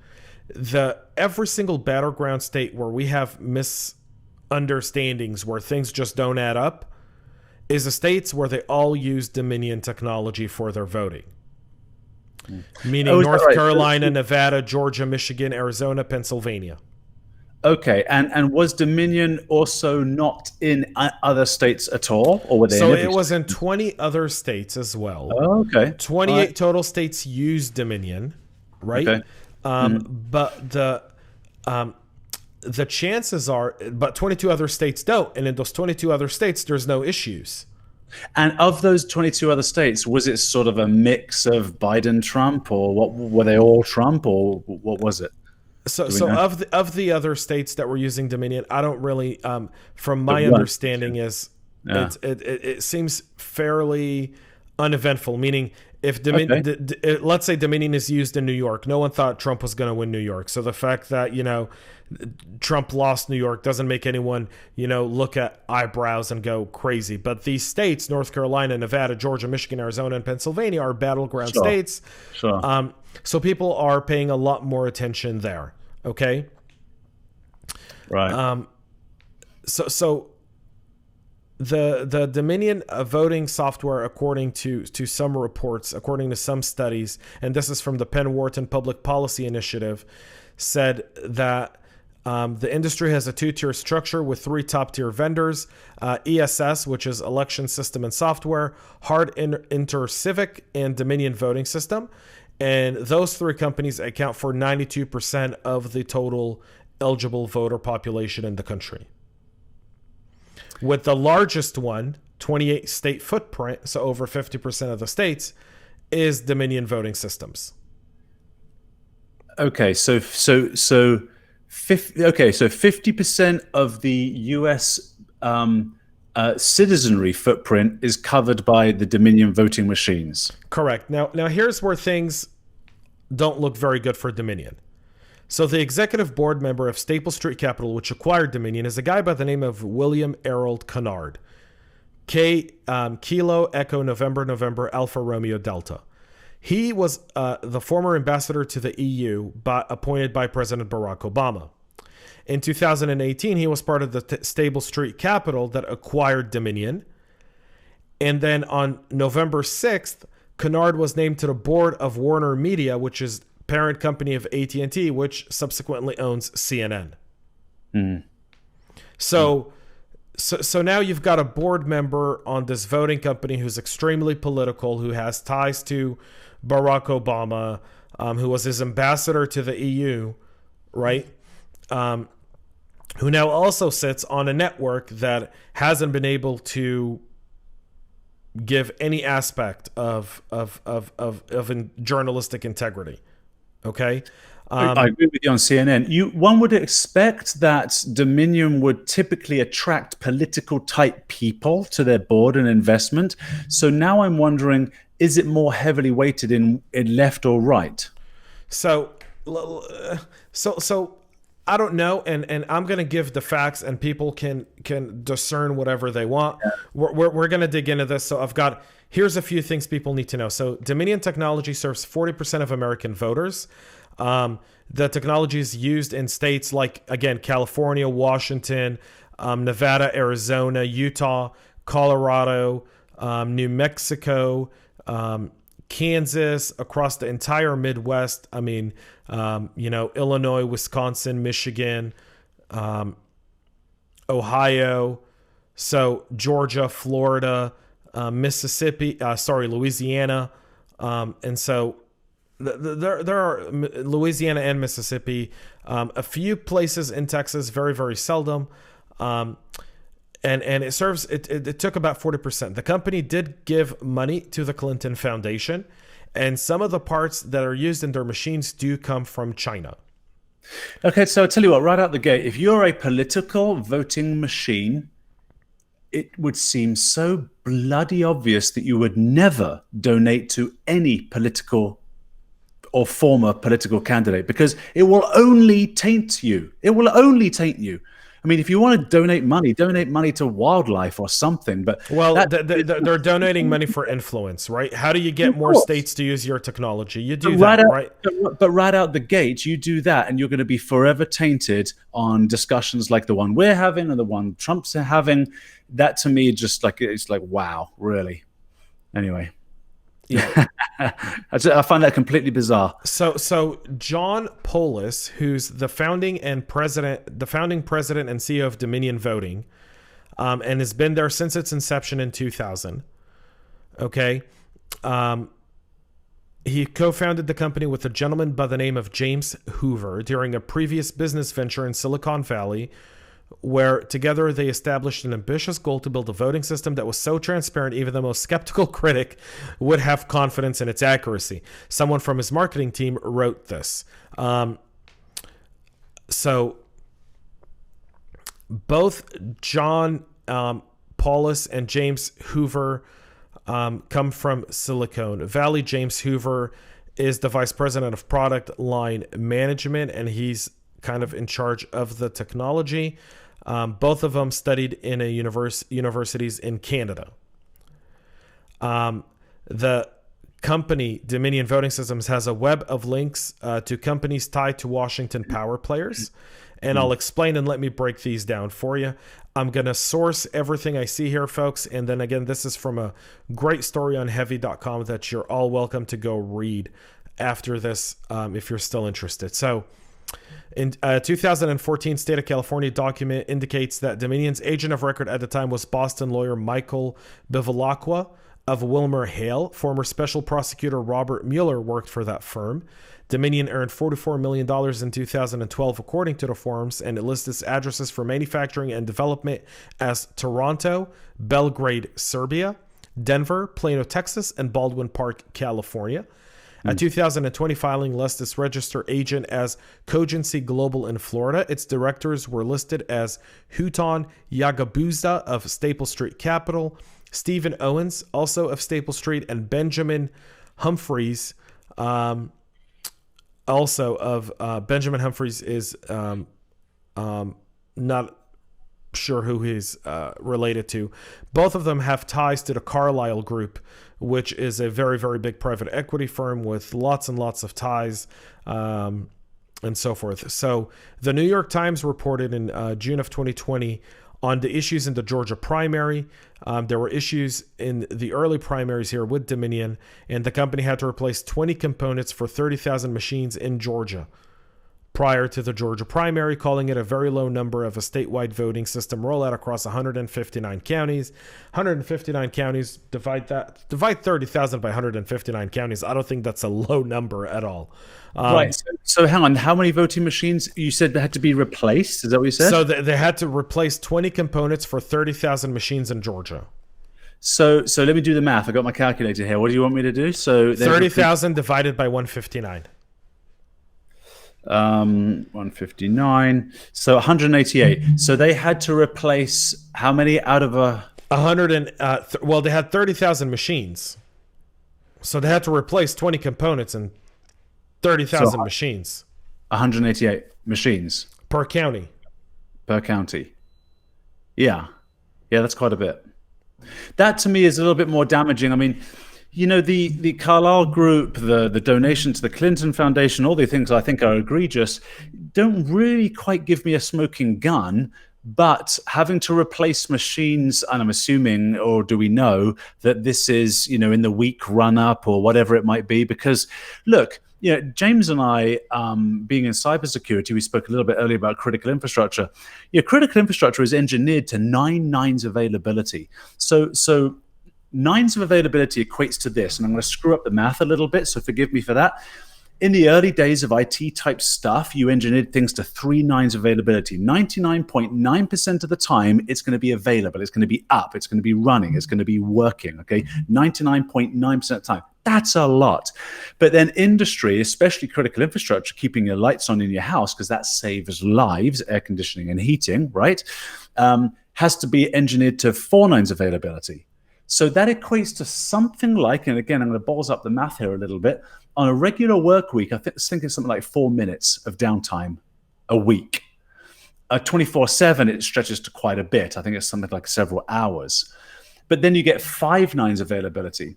Every single battleground state where we have misunderstandings, where things just don't add up, is the states where they all use Dominion technology for their voting. Meaning North Carolina, Nevada, Georgia, Michigan, Arizona, Pennsylvania. Okay, and was Dominion also not in other states at all, or were they? So it was in 20 other states as well. Oh, okay. 28 total states use Dominion, right? Okay. But the chances are, but 22 other states don't, and in those 22 other states, there's no issues, And of those 22 other states, was it sort of a mix of Biden, Trump, or what? Were they all Trump, or what was it? So of the other states that were using Dominion, I don't really, from my One. understanding, is Yeah. it seems fairly uneventful. Meaning, if Okay. let's say Dominion is used in New York, no one thought Trump was going to win New York. So the fact that Trump lost New York doesn't make anyone look at eyebrows and go crazy. But these states, North Carolina, Nevada, Georgia, Michigan, Arizona, and Pennsylvania, are battleground Sure. states. Sure. So people are paying a lot more attention there. Okay. Right. So the Dominion voting software, according to some reports, according to some studies, and this is from the Penn Wharton Public Policy Initiative, said that the industry has a two-tier structure with three top-tier vendors: ESS, which is Election System and Software; Hard InterCivic; and Dominion Voting System. And those three companies account for 92% of the total eligible voter population in the country. With the largest one, 28 state footprint, so over 50% of the states, is Dominion Voting Systems. Okay. So 50% of the U.S. Citizenry footprint is covered by the Dominion voting machines. Correct. Now here's where things don't look very good for Dominion. So the executive board member of Staple Street Capital, which acquired Dominion, is a guy by the name of William Errold Kennard. Kilo Echo November Alpha Romeo Delta. He was the former ambassador to the EU, appointed by President Barack Obama. In 2018, he was part of the Staple Street Capital that acquired Dominion. And then on November 6th, Kennard was named to the board of Warner Media, which is parent company of AT&T, which subsequently owns CNN. So now you've got a board member on this voting company who's extremely political, who has ties to Barack Obama, who was his ambassador to the EU, right? Who now also sits on a network that hasn't been able to give any aspect of journalistic integrity. Okay. I agree with you on CNN. One would expect that Dominion would typically attract political type people to their board and investment. So now I'm wondering, is it more heavily weighted in left or right? So I don't know, and I'm going to give the facts, and people can discern whatever they want. Yeah. We're going to dig into this. So here's a few things people need to know. So Dominion technology serves 40% of American voters. The technology is used in states like, again, California, Washington, Nevada, Arizona, Utah, Colorado, New Mexico, Kansas, across the entire Midwest. I mean, Illinois, Wisconsin, Michigan, Ohio, so Georgia, Florida, Louisiana, and so there are Louisiana and Mississippi, a few places in Texas, very, very seldom. And it serves, it took about 40%. The company did give money to the Clinton Foundation, and some of the parts that are used in their machines do come from China. Okay, so I'll tell you what, right out the gate, if you're a political voting machine, it would seem so bloody obvious that you would never donate to any political or former political candidate, because it will only taint you. It will only taint you. I mean, if you want to donate money to wildlife or something. But they're donating money for influence, right? How do you get more states to use your technology? You do that, right? But right out the gate, you do that, and you're going to be forever tainted on discussions like the one we're having and the one Trump's having. That to me, it's like, wow, really. Anyway. Yeah, I find that completely bizarre. So John Polis, who's the founding president and CEO of Dominion Voting, and has been there since its inception in 2000. Okay, he co-founded the company with a gentleman by the name of James Hoover during a previous business venture in Silicon Valley, where together they established an ambitious goal to build a voting system that was so transparent even the most skeptical critic would have confidence in its accuracy. Someone from his marketing team wrote this. So both John Paulus and James Hoover come from Silicon Valley. James Hoover is the vice president of product line management, and he's kind of in charge of the technology. Both of them studied in universities in Canada. The company Dominion Voting Systems has a web of links to companies tied to Washington power players. And I'll explain, and let me break these down for you. I'm going to source everything I see here, folks. And then again, this is from a great story on heavy.com that you're all welcome to go read after this if you're still interested. So in 2014 State of California document indicates that Dominion's agent of record at the time was Boston lawyer Michael Bevilacqua of Wilmer Hale. Former special prosecutor Robert Mueller worked for that firm. Dominion earned $44 million in 2012, according to the forms, and it lists its addresses for manufacturing and development as Toronto, Belgrade, Serbia, Denver, Plano, Texas, and Baldwin Park, California. A 2020 filing lists its registered agent as Cogency Global in Florida. Its directors were listed as Houghton Yagabusa of Staple Street Capital, Stephen Owens, also of Staple Street, and Benjamin Humphreys, also of Benjamin Humphreys is not sure who he's related to. Both of them have ties to the Carlyle Group, which is a very, very big private equity firm with lots and lots of ties and so forth. So the New York Times reported in June of 2020 on the issues in the Georgia primary. There were issues in the early primaries here with Dominion, and the company had to replace 20 components for 30,000 machines in Georgia prior to the Georgia primary, calling it a very low number of a statewide voting system rollout across 159 counties. 159 counties, divide 30,000 by 159 counties. I don't think that's a low number at all. Right. So hang on. How many voting machines you said they had to be replaced? Is that what you said? So they had to replace 20 components for 30,000 machines in Georgia. So let me do the math. I got my calculator here. What do you want me to do? So 30,000 divided by 159. 159. So 188. So they had to replace how many out of a 100 and well, they had 30,000 machines, so they had to replace 20 components and 30,000 machines. 188 machines per county. Yeah, that's quite a bit. That to me is a little bit more damaging. I mean, you know, the Carlyle Group, the donation to the Clinton Foundation, all the things I think are egregious, don't really quite give me a smoking gun. But having to replace machines, and I'm assuming, or do we know, that this is, you know, in the week run-up or whatever it might be? Because, look, you know, James and I, being in cybersecurity, we spoke a little bit earlier about critical infrastructure. Yeah, critical infrastructure is engineered to 9 nines availability. So nines of availability equates to this, and I'm going to screw up the math a little bit, so forgive me for that. In the early days of IT type stuff, you engineered things to 3 nines availability. 99.9% of the time, it's going to be available. It's going to be up. It's going to be running. It's going to be working. Okay, 99.9% of the time. That's a lot. But then industry, especially critical infrastructure, keeping your lights on in your house, because that saves lives, air conditioning and heating, right, has to be engineered to 4 nines availability. So that equates to something like, and again, I'm going to balls up the math here a little bit, on a regular work week, I think it's something like 4 minutes of downtime a week. 24/7, it stretches to quite a bit. I think it's something like several hours. But then you get 5 nines availability.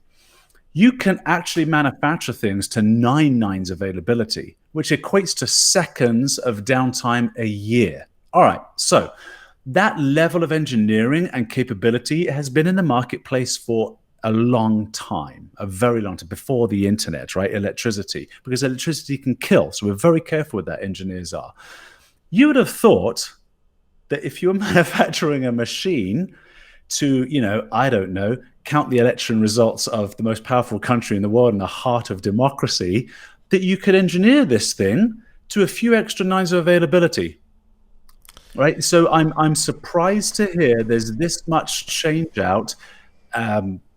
You can actually manufacture things to 9 nines availability, which equates to seconds of downtime a year. All right, so that level of engineering and capability has been in the marketplace for a long time, a very long time, before the internet, right? Electricity, because electricity can kill. So we're very careful with that, engineers are. You would have thought that if you were manufacturing a machine to, you know, I don't know, count the election results of the most powerful country in the world in the heart of democracy, that you could engineer this thing to a few extra nines of availability. Right. So I'm surprised to hear there's this much change out.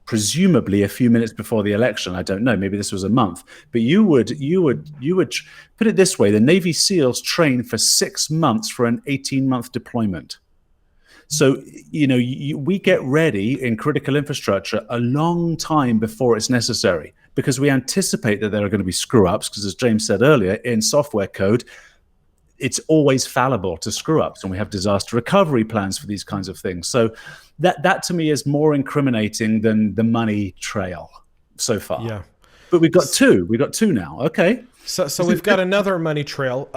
Presumably a few minutes before the election. I don't know. Maybe this was a month. But you would put it this way: the Navy SEALs train for 6 months for an 18-month deployment. So, we get ready in critical infrastructure a long time before it's necessary because we anticipate that there are going to be screw ups. Because, as James said earlier, in software code, it's always fallible to screw ups, and we have disaster recovery plans for these kinds of things. So, that to me is more incriminating than the money trail so far. Yeah. But we've got two. We've got two now. Okay. So we've got another money trail.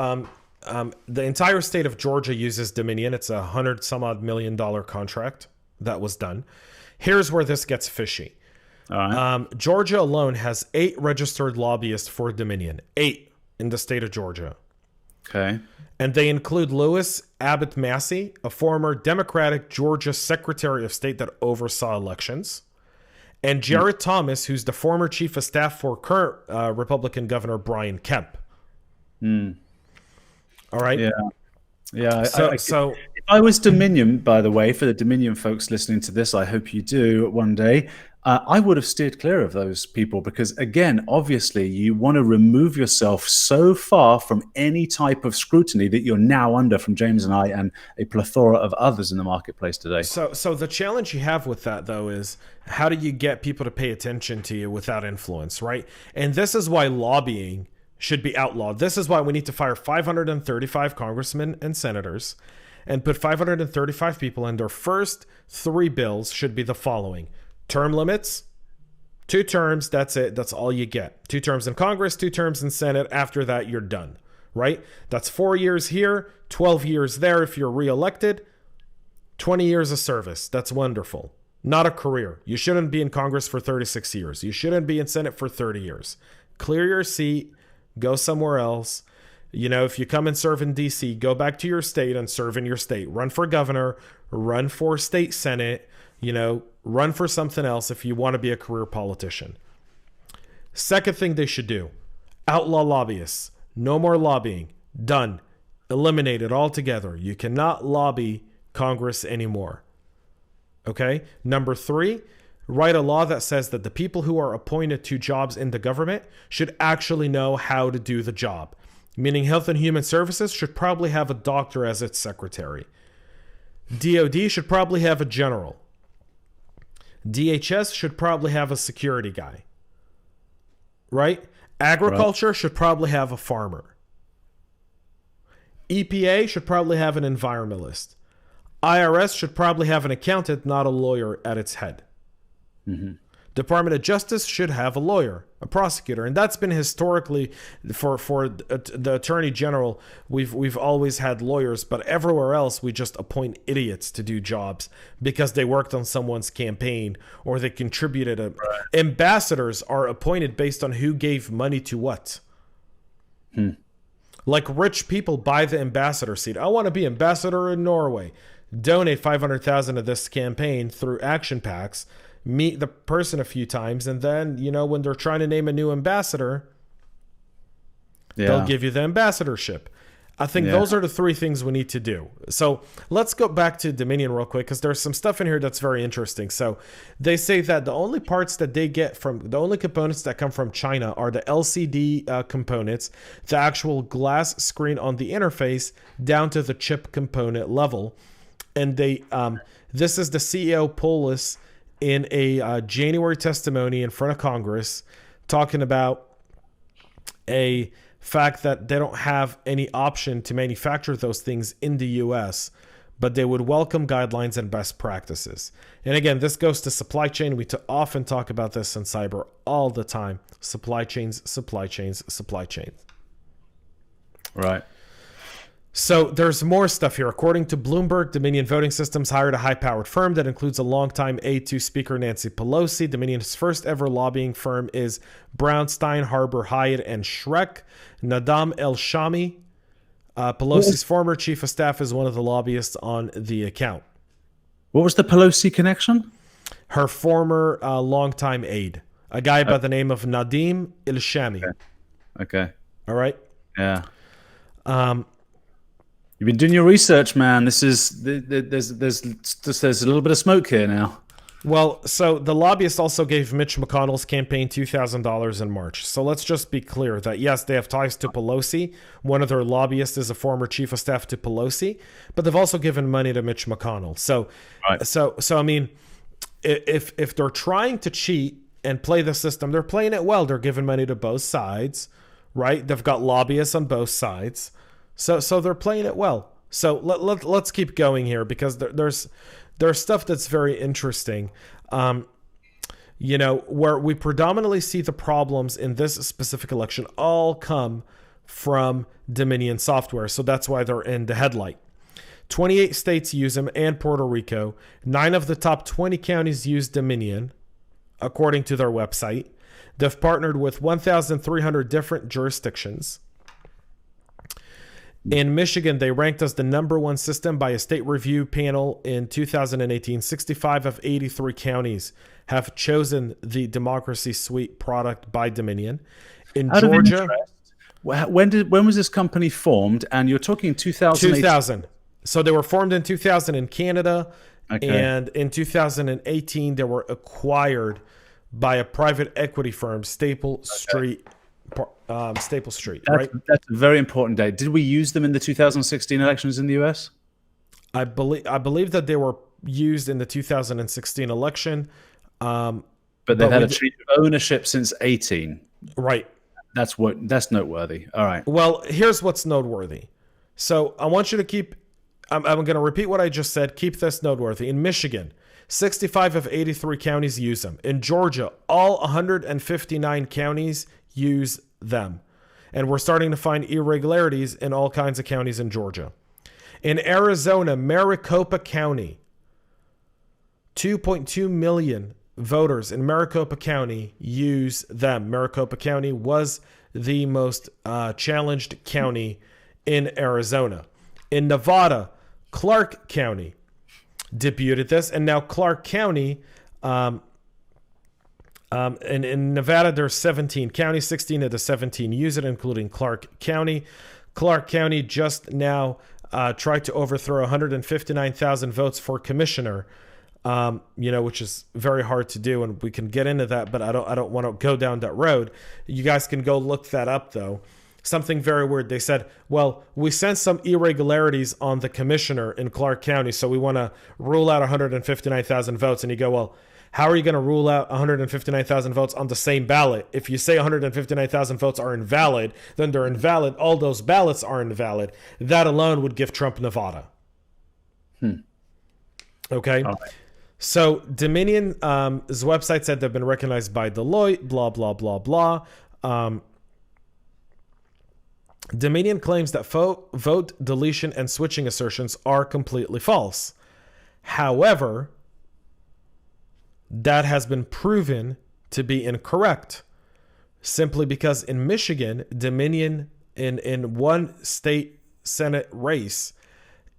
The entire state of Georgia uses Dominion. It's $100 some odd million contract that was done. Here's where this gets fishy. All right. Georgia alone has 8 registered lobbyists for Dominion. 8 in the state of Georgia. Okay. And they include Louis Abbott Massey, a former Democratic Georgia Secretary of State that oversaw elections, and Jared Thomas, who's the former chief of staff for current Republican Governor Brian Kemp. All right. Yeah. Yeah. So if I was Dominion, by the way, for the Dominion folks listening to this, I hope you do one day. I would have steered clear of those people because, again, obviously, you want to remove yourself so far from any type of scrutiny that you're now under from James and I and a plethora of others in the marketplace today. So the challenge you have with that, though, is how do you get people to pay attention to you without influence, right? And this is why lobbying should be outlawed. This is why we need to fire 535 congressmen and senators and put 535 people in. Their first 3 bills should be the following. Term limits, 2 terms, that's it. That's all you get. 2 terms in Congress, 2 terms in Senate. After that, you're done, right? That's 4 years here, 12 years there if you're reelected, 20 years of service. That's wonderful. Not a career. You shouldn't be in Congress for 36 years. You shouldn't be in Senate for 30 years. Clear your seat, go somewhere else. If you come and serve in D.C., go back to your state and serve in your state. Run for governor, run for state senate, run for something else if you want to be a career politician. Second thing they should do, outlaw lobbyists. No more lobbying. Done. Eliminate it altogether. You cannot lobby Congress anymore. Okay? Number 3, write a law that says that the people who are appointed to jobs in the government should actually know how to do the job. Meaning Health and Human Services should probably have a doctor as its secretary. DOD should probably have a general. DHS should probably have a security guy. Right? Agriculture should probably have a farmer. EPA should probably have an environmentalist. IRS should probably have an accountant, not a lawyer at its head. Department of Justice should have a lawyer, a prosecutor, and that's been historically for the Attorney General. We've always had lawyers, but everywhere else we just appoint idiots to do jobs because they worked on someone's campaign or they contributed. Ambassadors are appointed based on who gave money to what. Like rich people buy the ambassador seat. I want to be ambassador in Norway. Donate 500,000 of this campaign through action packs. Meet the person a few times, and then when they're trying to name a new ambassador, they'll give you the ambassadorship. I think those are the 3 things we need to do. So let's go back to Dominion real quick because there's some stuff in here that's very interesting. So they say that the only parts that they get from the only components that come from China are the LCD components, the actual glass screen on the interface down to the chip component level. And they this is the CEO Polis in a January testimony in front of Congress talking about a fact that they don't have any option to manufacture those things in the U.S., but they would welcome guidelines and best practices. And again, this goes to supply chain. We often talk about this in cyber all the time. Supply chains, supply chains, supply chains. Right. So there's more stuff here. According to Bloomberg, Dominion Voting Systems hired a high-powered firm that includes a longtime aide to Speaker Nancy Pelosi. Dominion's first ever lobbying firm is Brownstein, Harbor, Hyatt, and Schreck. Nadam El-Shami, Pelosi's former chief of staff, is one of the lobbyists on the account. What was the Pelosi connection? Her former longtime aide, a guy by the name of Nadim El-Shami. Okay. All right? Yeah. You've been doing your research, man. This is there's a little bit of smoke here now. Well, so the lobbyist also gave Mitch McConnell's campaign $2,000 in March. So let's just be clear that, yes, they have ties to Pelosi. One of their lobbyists is a former chief of staff to Pelosi, but they've also given money to Mitch McConnell. So, Right. so I mean, if they're trying to cheat and play the system, they're playing it well. They're giving money to both sides, right? They've got lobbyists on both sides. So they're playing it well. So let's keep going here, because there's stuff that's very interesting. Where we predominantly see the problems in this specific election all come from Dominion software. So that's why they're in the headlight. 28 states use them, and Puerto Rico. 9 of the top 20 counties use Dominion, according to their website. They've partnered with 1,300 different jurisdictions. In Michigan, they ranked as the #1 system by a state review panel in 2018. 65 of 83 counties have chosen the Democracy Suite product by Dominion. In Out Georgia, of interest, when was this company formed? And you're talking 2008. 2000. So they were formed in 2000 in Canada, Okay. and in 2018 they were acquired by a private equity firm, Staple Street. Right? That's a very important date. Did we use them in the 2016 elections in the US? I believe that they were used in the 2016 election. But they've had a treaty of ownership since 18. Right. That's noteworthy. All right. Well, here's what's noteworthy. So I want you to keep, I'm going to repeat what I just said. Keep this noteworthy. In Michigan, 65 of 83 counties use them. In Georgia, all 159 counties use them. And we're starting to find irregularities in all kinds of counties in Georgia. In Arizona, Maricopa County, 2.2 million voters in Maricopa County use them. Maricopa County was the most challenged county in Arizona. In Nevada, Clark County debuted this, and now Clark County, in Nevada, there's 17 counties, 16 of the 17 use it, including Clark County. Clark County just now tried to overthrow 159,000 votes for commissioner, which is very hard to do, and we can get into that, but I don't want to go down that road. You guys can go look that up, though. Something very weird. They said, well, we sent some irregularities on the commissioner in Clark County, so we want to rule out 159,000 votes. And you go, well, how are you going to rule out 159,000 votes on the same ballot? If you say 159,000 votes are invalid, then they're invalid. All those ballots are invalid. That alone would give Trump Nevada. Okay. All right. So Dominion's website said they've been recognized by Deloitte, blah, blah, blah, blah. Dominion claims that vote deletion and switching assertions are completely false. However, that has been proven to be incorrect, simply because in Michigan, Dominion, in one state Senate race,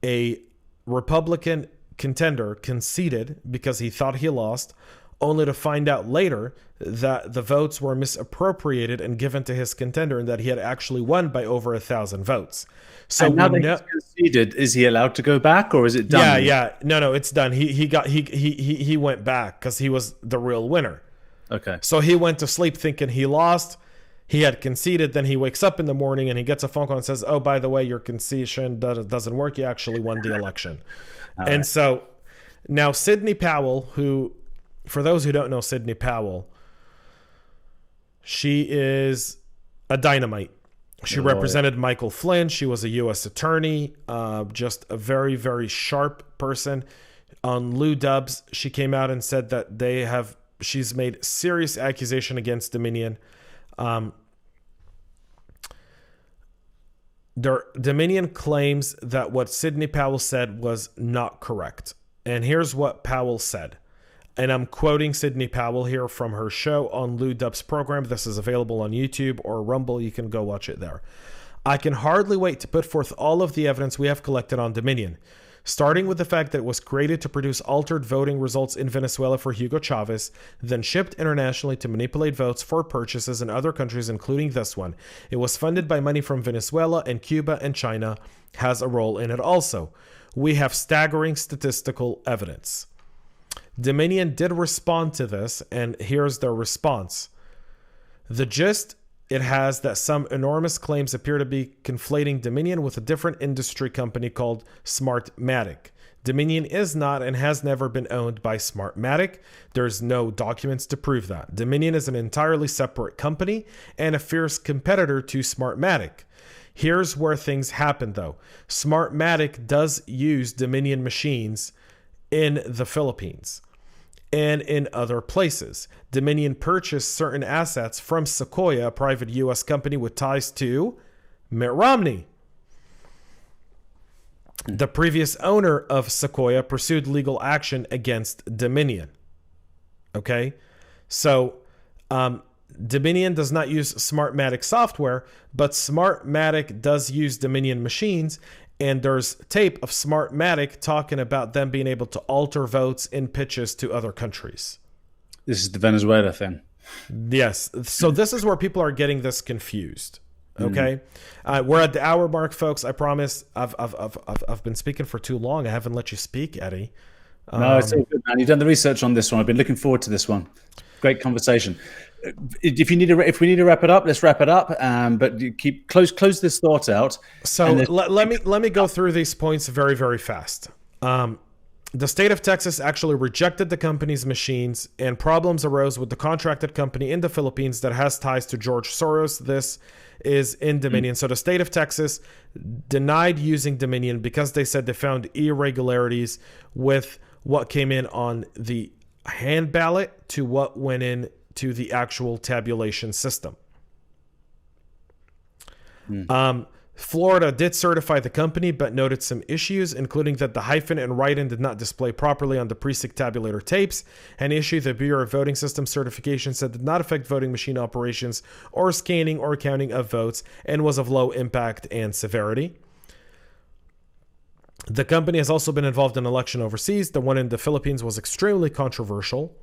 a Republican contender conceded because he thought he lost, only to find out later that the votes were misappropriated and given to his contender, and that he had actually won by over 1,000 votes. So and now that he's conceded, is he allowed to go back, or is it done? Yeah. No, it's done. He went back because he was the real winner. Okay. So he went to sleep thinking he lost. He had conceded. Then he wakes up in the morning and he gets a phone call and says, "Oh, by the way, your concession doesn't work. You actually won the election." And so now Sidney Powell, who, for those who don't know Sidney Powell, she is a dynamite. She represented Michael Flynn. She was a U.S. attorney, just a very, very sharp person. On Lou Dubs, she came out and said that she's made serious accusation against Dominion. Dominion claims that what Sidney Powell said was not correct. And here's what Powell said. And I'm quoting Sidney Powell here from her show on Lou Dub's program. This is available on YouTube or Rumble. You can go watch it there. "I can hardly wait to put forth all of the evidence we have collected on Dominion. starting with the fact that it was created to produce altered voting results in Venezuela for Hugo Chavez, then shipped internationally to manipulate votes for purchases in other countries, including this one. It was funded by money from Venezuela, and Cuba and China has a role in it also. We have staggering statistical evidence. Dominion did respond to this, and here's their response. The gist it has that some enormous claims appear to be conflating Dominion with a different industry company called Smartmatic. Dominion is not and has never been owned by Smartmatic. There's no documents to prove that. Dominion is an entirely separate company and a fierce competitor to Smartmatic. Here's where things happen, though. Smartmatic does use Dominion machines in the Philippines and in other places. Dominion purchased certain assets from Sequoia, a private U.S. company with ties to Mitt Romney. The previous owner of Sequoia pursued legal action against Dominion. Okay? So, Dominion does not use Smartmatic software, but Smartmatic does use Dominion machines. And there's tape of Smartmatic talking about them being able to alter votes in pitches to other countries. This is the Venezuela thing. Yes. So this is where people are getting this confused. Okay. We're at the hour mark, folks. I promise. I've been speaking for too long. I haven't let you speak, Eddie. No, it's all good, man. You've done the research on this one. I've been looking forward to this one. Great conversation. If we need to wrap it up, let's wrap it up. But you close this thought out. So let me go through these points very, very fast. The state of Texas actually rejected the company's machines, and problems arose with the contracted company in the Philippines that has ties to George Soros. This is in Dominion. So the state of Texas denied using Dominion because they said they found irregularities with what came in on the hand ballot to what went in to the actual tabulation system. Florida did certify the company, but noted some issues, including that the hyphen and write-in did not display properly on the precinct tabulator tapes. An issue the Bureau of Voting System certification said did not affect voting machine operations or scanning or counting of votes and was of low impact and severity. The company has also been involved in an election overseas. The one in the Philippines was extremely controversial.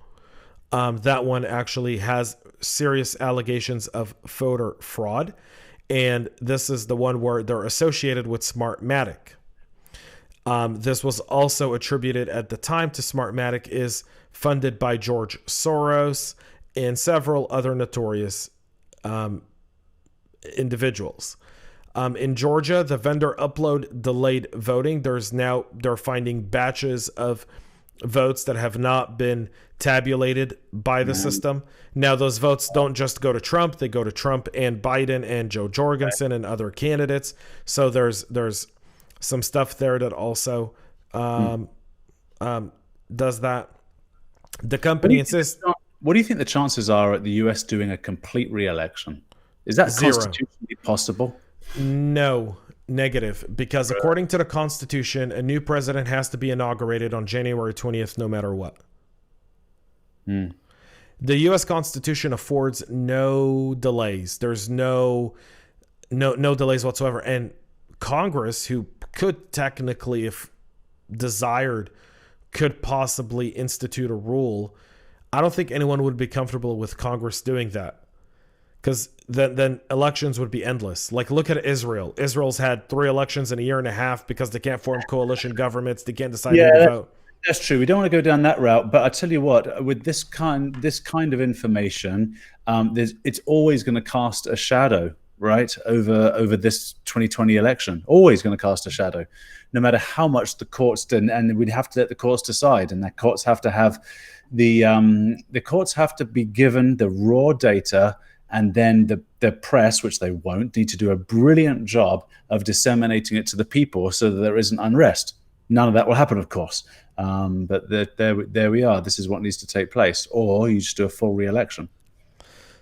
That one actually has serious allegations of voter fraud. And this is the one where they're associated with Smartmatic. This was also attributed at the time to Smartmatic, is funded by George Soros and several other notorious individuals. In Georgia, the vendor upload delayed voting. They're finding batches of votes that have not been tabulated by the system. Now, those votes don't just go to Trump; they go to Trump and Biden and Joe Jorgensen and other candidates. So there's some stuff there that also does that. The company insists. What do you think the chances are at the U.S. doing a complete re-election? Is that constitutionally possible? No. Negative, because according to the Constitution, a new president has to be inaugurated on January 20th, no matter what. The U.S. Constitution affords no delays. There's no delays whatsoever. And Congress, who could technically, if desired, could possibly institute a rule. I don't think anyone would be comfortable with Congress doing that. Because then elections would be endless. Like, look at Israel. Israel's had 3 elections in a year and a half because they can't form coalition governments. They can't decide who to vote. That's true. We don't want to go down that route. But I tell you what, with this kind of information, it's always going to cast a shadow, right, over this 2020 election. Always going to cast a shadow, no matter how much the courts did. And we'd have to let the courts decide. And the courts have to have the courts have to be given the raw data. And then the press, which they won't, need to do a brilliant job of disseminating it to the people so that there isn't unrest. None of that will happen, of course. But there we are. This is what needs to take place. Or you just do a full re-election.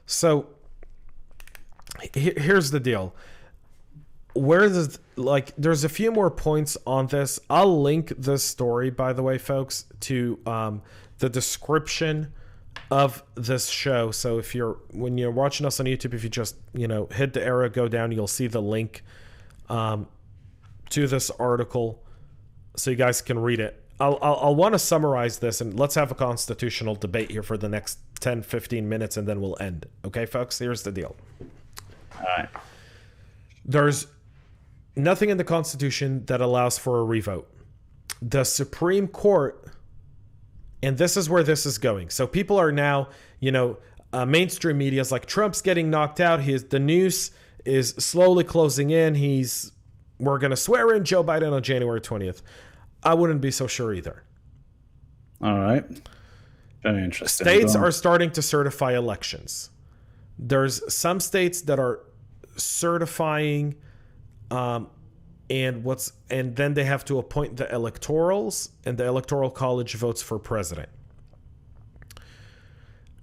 So here's the deal. There's a few more points on this. I'll link this story, by the way, folks, to the description of this show. So when you're watching us on YouTube, if you just hit the arrow, go down, you'll see the link to this article so you guys can read it. I'll want to summarize this, and let's have a constitutional debate here for the next 10, 15 minutes, and then we'll end. Okay, folks? Here's the deal. All right. There's nothing in the Constitution that allows for a revote. The Supreme Court, and this is where this is going. So people are now, mainstream media is like, Trump's getting knocked out. The news is slowly closing in. We're going to swear in Joe Biden on January 20th. I wouldn't be so sure either. All right. Very interesting. States are starting to certify elections. There's some states that are certifying, and then they have to appoint the electorals, and the Electoral College votes for president.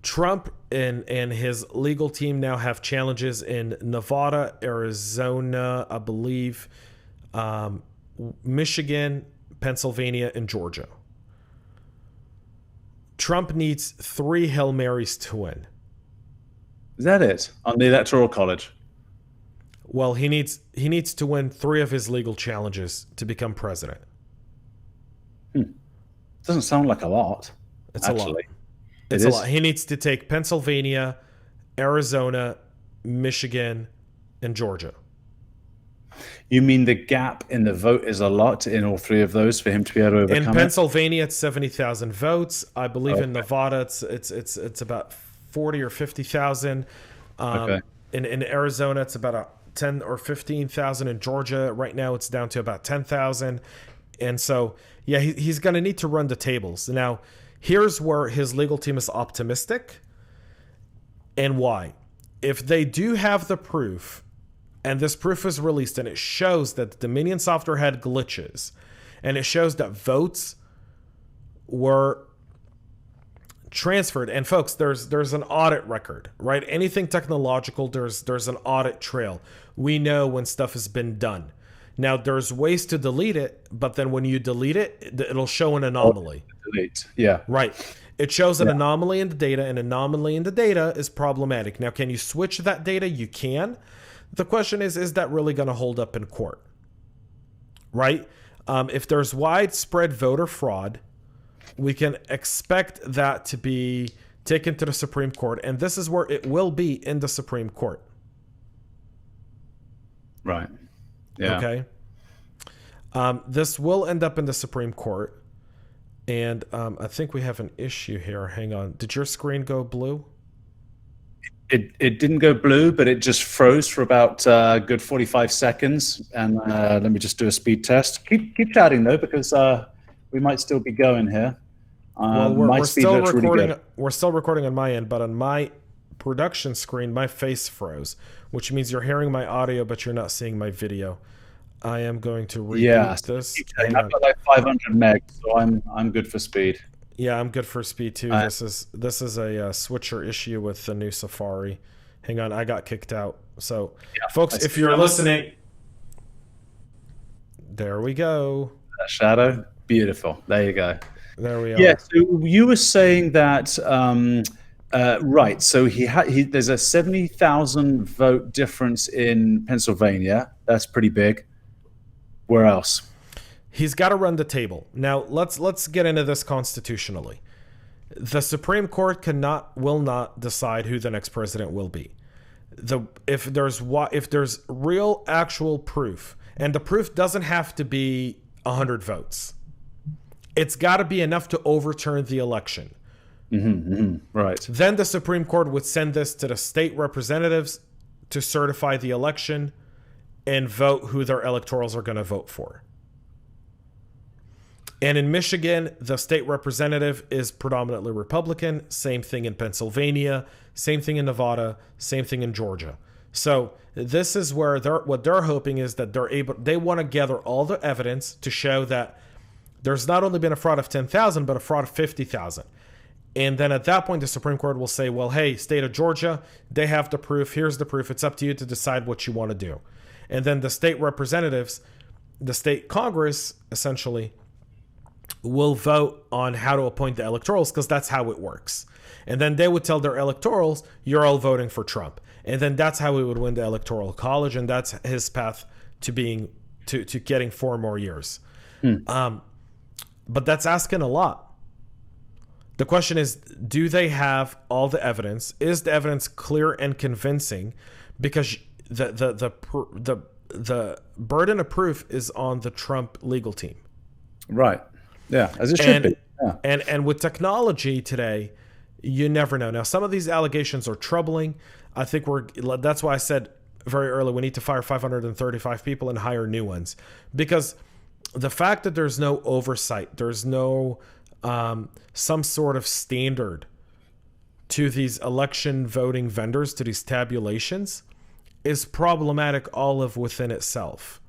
Trump and his legal team now have challenges in Nevada, Arizona, I believe, Michigan, Pennsylvania, and Georgia. Trump needs 3 Hail Marys to win. Is that it? On the Electoral College? Well, he needs to win 3 of his legal challenges to become president. Doesn't sound like a lot. It's a lot. It's a lot. He needs to take Pennsylvania, Arizona, Michigan, and Georgia. You mean the gap in the vote is a lot in all 3 of those for him to be able to overcome In Pennsylvania, it's 70,000 votes. I believe in Nevada, it's about 40 or 50,000. In Arizona, it's about 10 or 15,000. In Georgia, right now, it's down to about 10,000. And so, yeah, he's going to need to run the tables. Now, here's where his legal team is optimistic, and why. If they do have the proof, and this proof is released, and it shows that the Dominion software had glitches, and it shows that votes were transferred. And folks, there's an audit record, right? Anything technological, there's an audit trail. We know when stuff has been done. Now, there's ways to delete it, but then when you delete it, it'll show an anomaly. Delete. Yeah. Right. It shows an anomaly in the data, and anomaly in the data is problematic. Now, can you switch that data? You can. The question is that really going to hold up in court? Right? If there's widespread voter fraud, we can expect that to be taken to the Supreme Court, and this is where it will be in the Supreme Court. Right. Yeah. Okay. This will end up in the Supreme Court, and I think we have an issue here. Hang on. Did your screen go blue? It didn't go blue, but it just froze for about a good 45 seconds. And let me just do a speed test. Keep chatting though, because we might still be going here. Well, we're still recording. Really we're still recording on my end, but on my production screen, my face froze, which means you're hearing my audio, but you're not seeing my video. I am going to reboot this. I've got like 500 megs, so I'm good for speed. Yeah, I'm good for speed too. This is a switcher issue with the new Safari. Hang on, I got kicked out. So, folks, if you're listening, there we go. That shadow, beautiful. There you go. There we are. Yeah. So you were saying that, right? So there's a 70,000 vote difference in Pennsylvania. That's pretty big. Where else? He's got to run the table. Now, let's get into this constitutionally. The Supreme Court will not decide who the next president will be. If there's real actual proof, and the proof doesn't have to be 100 votes. It's got to be enough to overturn the election. Right. Then the Supreme Court would send this to the state representatives to certify the election and vote who their electorals are going to vote for. And in Michigan, the state representative is predominantly Republican. Same thing in Pennsylvania. Same thing in Nevada. Same thing in Georgia. So this is where what they're hoping is that they want to gather all the evidence to show that there's not only been a fraud of 10,000, but a fraud of 50,000. And then at that point, the Supreme Court will say, well, hey, state of Georgia, they have the proof. Here's the proof. It's up to you to decide what you want to do. And then the state representatives, the state Congress, essentially, will vote on how to appoint the electorals, because that's how it works. And then they would tell their electorals, you're all voting for Trump. And then that's how we would win the Electoral College, and that's his path to getting 4 more years. But that's asking a lot. The question is, do they have all the evidence? Is the evidence clear and convincing? Because the burden of proof is on the Trump legal team. Right. Yeah, as it should be. Yeah. And with technology today, you never know. Now, some of these allegations are troubling. I think that's why I said very early, we need to fire 535 people and hire new ones. Because the fact that there's no oversight, there's no some sort of standard to these election voting vendors, to these tabulations, is problematic all of within itself.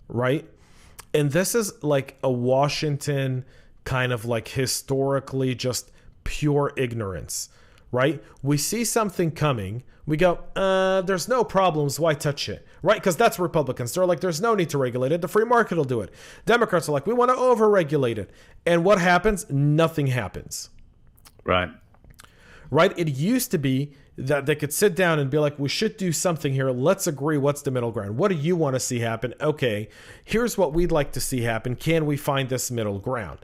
Right? And this is like a Washington kind of like historically just pure ignorance, right? We see something coming. We go, there's no problems. Why touch it? Right? Because that's Republicans. They're like, there's no need to regulate it. The free market will do it. Democrats are like, we want to over-regulate it. And what happens? Nothing happens. Right. Right? It used to be that they could sit down and be like, we should do something here. Let's agree what's the middle ground. What do you want to see happen? Okay, here's what we'd like to see happen. Can we find this middle ground?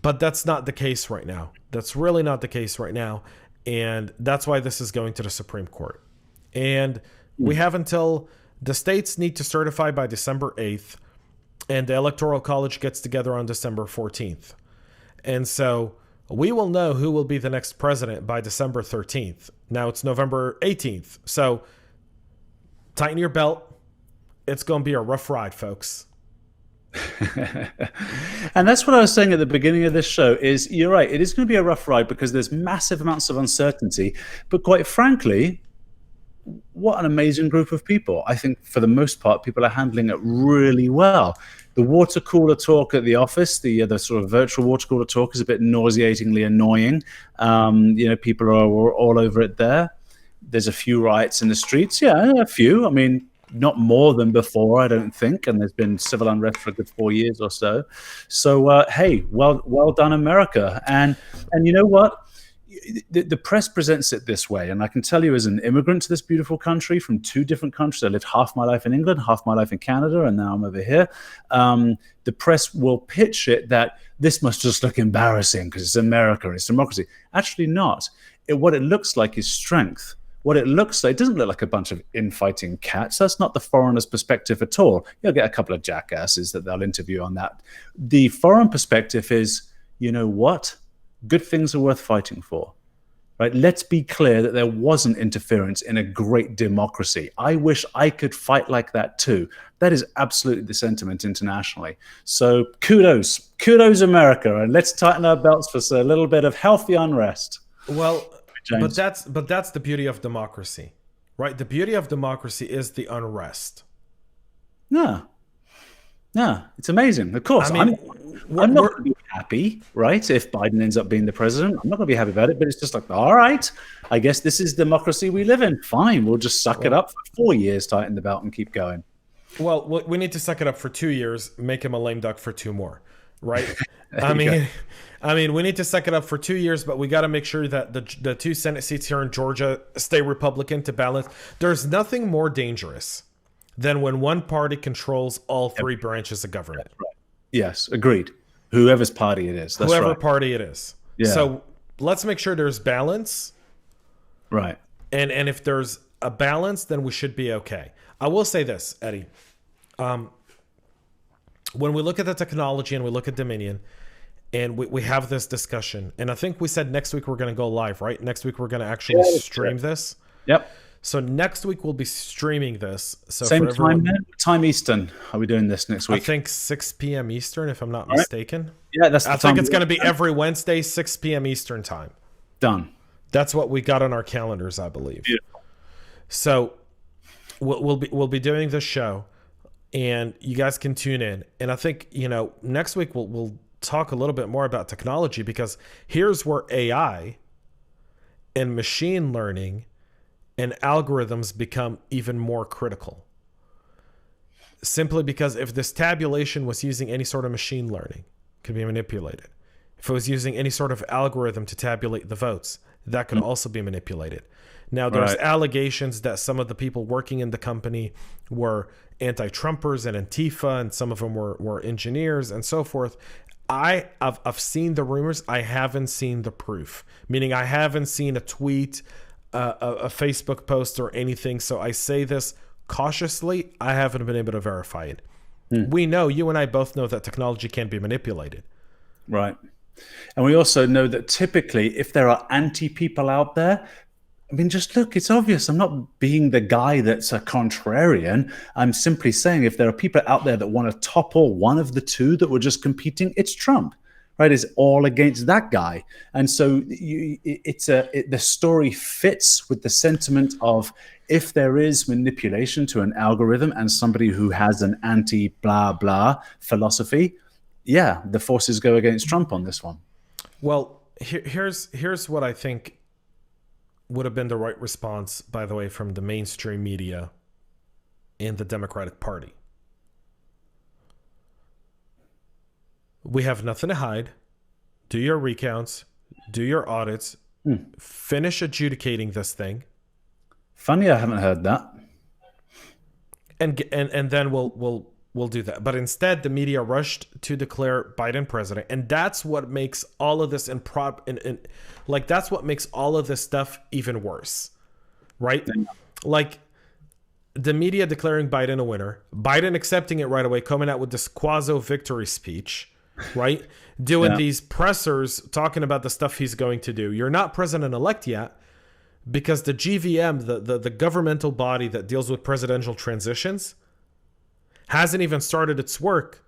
But that's not the case right now. That's really not the case right now. And that's why this is going to the Supreme Court. And we have until the states need to certify by December 8th, and the Electoral College gets together on December 14th. And so we will know who will be the next president by December 13th. Now it's November 18th. So tighten your belt. It's going to be a rough ride, folks. And that's what I was saying at the beginning of this show is you're right. It is going to be a rough ride because there's massive amounts of uncertainty. But quite frankly, what an amazing group of people. I think for the most part, people are handling it really well. The water cooler talk at the office, the sort of virtual water cooler talk is a bit nauseatingly annoying. People are all over it there. There's a few riots in the streets. Yeah, a few. I mean, not more than before, I don't think. And there's been civil unrest for a good 4 years or so. So, hey, well done, America. And you know what? The press presents it this way, and I can tell you as an immigrant to this beautiful country from two different countries, I lived half my life in England, half my life in Canada, and now I'm over here. The press will pitch it that this must just look embarrassing because it's America, it's democracy. Actually not. What it looks like is strength. What it looks like, it doesn't look like a bunch of infighting cats. That's not the foreigner's perspective at all. You'll get a couple of jackasses that they'll interview on that. The foreign perspective is, you know what? Good things are worth fighting for, right? Let's be clear that there wasn't interference in a great democracy. I wish I could fight like that too. That is absolutely the sentiment internationally. So kudos America, and let's tighten our belts for a little bit of healthy unrest. Well, but that's the beauty of democracy, right? The beauty of democracy is the unrest. Yeah, it's amazing. Of course, I'm not going to be happy, right? If Biden ends up being the president, I'm not going to be happy about it. But it's just like, all right, I guess this is democracy we live in. Fine, we'll just suck it up for 4 years, tighten the belt, and keep going. Well, we need to suck it up for 2 years, make him a lame duck for 2 more, right? I mean, we need to suck it up for 2 years, but we got to make sure that the 2 Senate seats here in Georgia stay Republican to balance. There's nothing more dangerous than when one party controls all 3 branches of government. Right. Yes, agreed. Whoever's party it is. That's Whoever right. party it is. Yeah. So let's make sure there's balance. Right. And if there's a balance, then we should be okay. I will say this, Eddie. When we look at the technology and we look at Dominion, and we have this discussion, and I think we said next week we're going to go live, right? Next week we're going to actually stream this. Yep. So next week we'll be streaming this. So same time, time Eastern. Are we doing this next week? I think 6 p.m. Eastern, if I'm not mistaken. Yeah, that's. I think it's going to be every Wednesday, 6 p.m. Eastern time. Done. That's what we got on our calendars, I believe. Beautiful. So we'll be doing this show, and you guys can tune in. And I think next week we'll talk a little bit more about technology, because here's where AI and machine learning and algorithms become even more critical. Simply because if this tabulation was using any sort of machine learning, it could be manipulated. if it was using any sort of algorithm to tabulate the votes, that could also be manipulated. Now, there's allegations that some of the people working in the company were anti-Trumpers and Antifa, and some of them were engineers and so forth. I've seen the rumors. I haven't seen the proof, meaning I haven't seen a tweet, a Facebook post, or anything. So I say this cautiously. I haven't been able to verify it. We know, you and I both know, that technology can be manipulated. Right. And we also know that typically if there are anti-people out there, I mean, just look, it's obvious. I'm not being the guy that's a contrarian. I'm simply saying if there are people out there that want to topple one of the two that were just competing, it's Trump, right? It's all against that guy. And so the story fits with the sentiment of, if there is manipulation to an algorithm and somebody who has an anti-blah, blah philosophy, yeah, the forces go against Trump on this one. Well, here's what I think would have been the right response, by the way, from the mainstream media in the Democratic Party. We have nothing to hide. Do your recounts, do your audits, finish adjudicating this thing. Funny, I haven't heard that. And then we'll do that. But instead, the media rushed to declare Biden president, and that's what makes all of this that's what makes all of this stuff even worse, right? Like, the media declaring Biden a winner, Biden accepting it right away, coming out with this quasi-victory speech, right? Doing these pressers, talking about the stuff he's going to do. You're not president-elect yet, because the GVM, the governmental body that deals with presidential transitions, hasn't even started its work.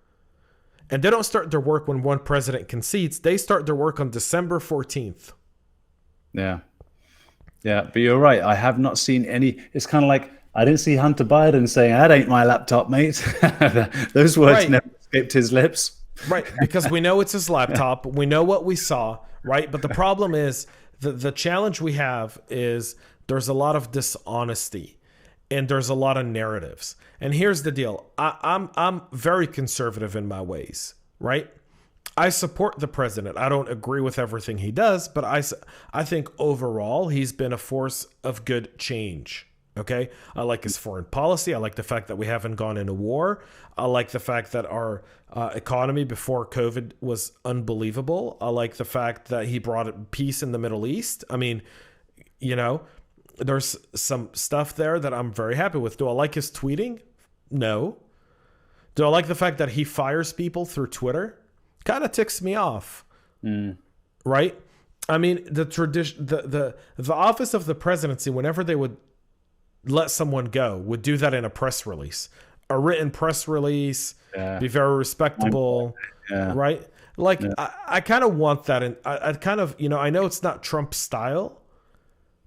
And they don't start their work when one president concedes. They start their work on December 14th. Yeah. Yeah, but you're right. I have not seen any. It's kind of like, I didn't see Hunter Biden saying, "That ain't my laptop, mate." Those words never escaped his lips. Right, because we know it's his laptop. We know what we saw, right? But the problem is, the challenge we have is there's a lot of dishonesty and there's a lot of narratives. And here's the deal. I'm very conservative in my ways, right? I support the president. I don't agree with everything he does, but I think overall he's been a force of good change. Okay, I like his foreign policy. I like the fact that we haven't gone into war. I like the fact that our economy before COVID was unbelievable. I like the fact that he brought peace in the Middle East. I mean, you know, there's some stuff there that I'm very happy with. Do I like his tweeting? No. Do I like the fact that he fires people through Twitter? Kind of ticks me off. Right? I mean, the tradition, the office of the presidency, whenever they would let someone go, would do that in a press release, a written press release, be very respectable, right? Like, I kind of want that. And I kind of, you know, I know it's not Trump's style,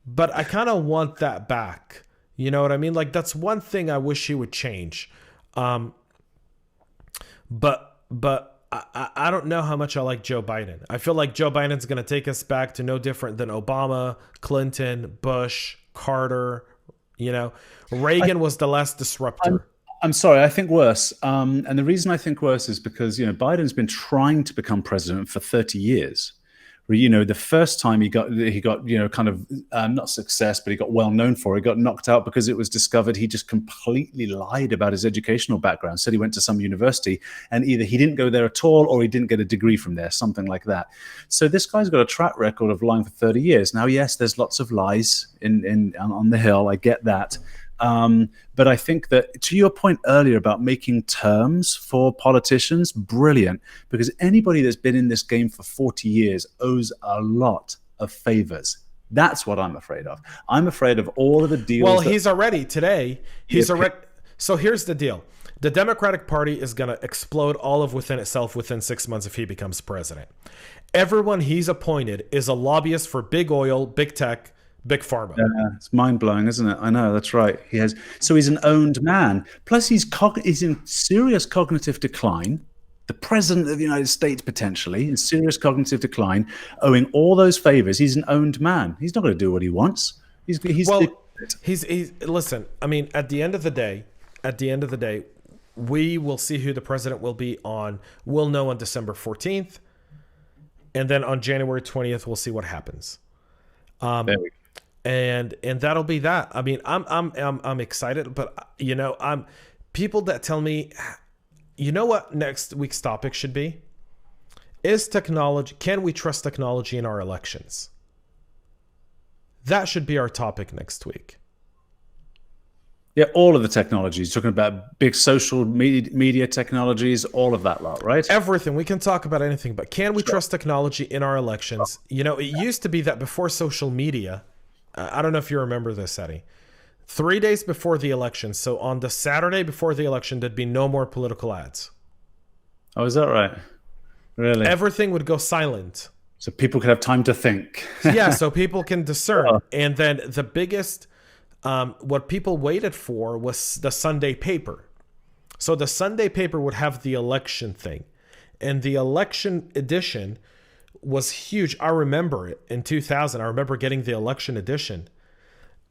but I kind of want that back. You know what I mean? Like, that's one thing I wish he would change. But I don't know how much I like Joe Biden. I feel like Joe Biden's going to take us back to no different than Obama, Clinton, Bush, Carter. You know, Reagan was the last disruptor. I'm sorry, I think worse. And the reason I think worse is because, you know, Biden's been trying to become president for 30 years. You know, the first time he got, you know, kind of not success, but he got well known for it. He got knocked out because it was discovered he just completely lied about his educational background. Said he went to some university and either he didn't go there at all or he didn't get a degree from there, something like that. So this guy's got a track record of lying for 30 years. Now, yes, there's lots of lies on the Hill. I get that. But I think that, to your point earlier about making terms for politicians, brilliant, because anybody that's been in this game for 40 years owes a lot of favors. That's what I'm afraid of. I'm afraid of all of the deals. Well, he's already today. So here's the deal. The Democratic Party is going to explode all of within itself within 6 months if he becomes president. Everyone he's appointed is a lobbyist for big oil, big tech, big pharma. Yeah, it's mind-blowing, isn't it? I know, that's right. He's an owned man. Plus, he's in serious cognitive decline. The president of the United States, potentially, in serious cognitive decline, owing all those favors. He's an owned man. He's not going to do what he wants. Listen, I mean, at the end of the day, we will see who the president will be on. We'll know on December 14th. and then on January 20th, we'll see what happens. There we go. And that'll be that. I mean, I'm excited, but I'm people that tell me, you know what next week's topic should be? Is technology, can we trust technology in our elections? That should be our topic next week. Yeah, all of the technologies, talking about big social media technologies, all of that lot, right? Everything. We can talk about anything, but can we trust technology in our elections? It used to be that before social media, I don't know if you remember this, Eddie, 3 days before the election, so on the Saturday before the election, there'd be no more political ads. Oh, is that right? Really? Everything would go silent. So people could have time to think. Yeah, so people can discern. And then the biggest, what people waited for was the Sunday paper. So the Sunday paper would have the election thing. And the election edition was huge. I remember it in 2000. I remember getting the election edition.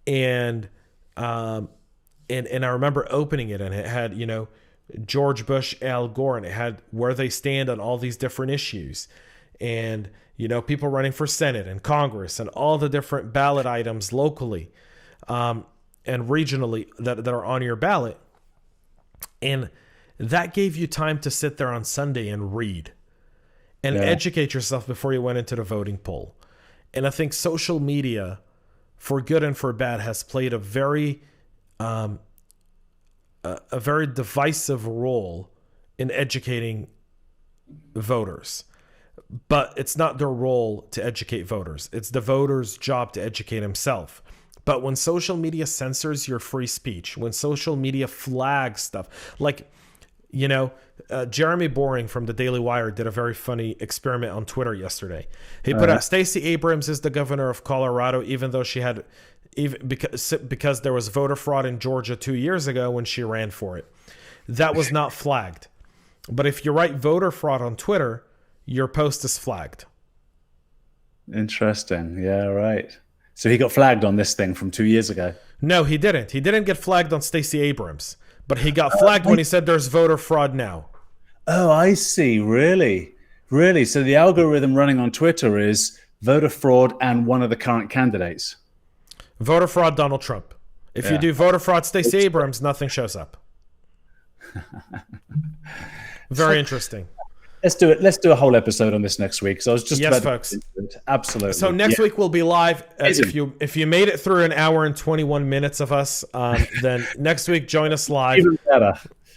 And I remember opening it, and it had, George Bush, Al Gore, and it had where they stand on all these different issues. And, people running for Senate and Congress and all the different ballot items locally and regionally that are on your ballot. And that gave you time to sit there on Sunday and read and educate yourself before you went into the voting poll. And I think social media, for good and for bad, has played a very divisive role in educating voters. But it's not their role to educate voters. It's the voter's job to educate himself. But when social media censors your free speech, when social media flags stuff, like, Jeremy Boring from the Daily Wire did a very funny experiment on Twitter yesterday. He put out, Stacey Abrams is the governor of Colorado, even though she had, because there was voter fraud in Georgia 2 years ago when she ran for it. That was not flagged. But if you write voter fraud on Twitter, your post is flagged. Interesting. Yeah, right. So he got flagged on this thing from 2 years ago. No, he didn't. He didn't get flagged on Stacey Abrams, but he got flagged when he said there's voter fraud now. Oh, I see. Really? Really? So the algorithm running on Twitter is voter fraud and one of the current candidates. Voter fraud, Donald Trump. If you do voter fraud, Stacey Abrams, nothing shows up. Very interesting. Let's do it. Let's do a whole episode on this next week. So I was just yes, folks. Absolutely. So next week we'll be live. If you made it through an hour and 21 minutes of us, then next week join us live. Even better.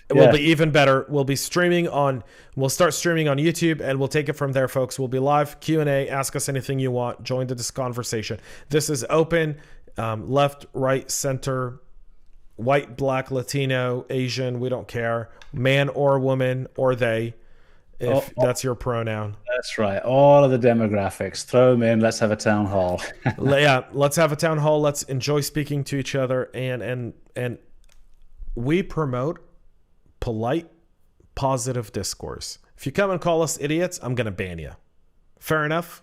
It will be even better. We'll be streaming on. We'll start streaming on YouTube, and we'll take it from there, folks. We'll be live Q&A. Ask us anything you want. Join this conversation. This is open. Left, right, center, white, black, Latino, Asian. We don't care. Man or woman or they. If that's your pronoun. That's right. All of the demographics. Throw them in. Let's have a town hall. Yeah, let's have a town hall. Let's enjoy speaking to each other. And we promote polite, positive discourse. If you come and call us idiots, I'm going to ban you. Fair enough?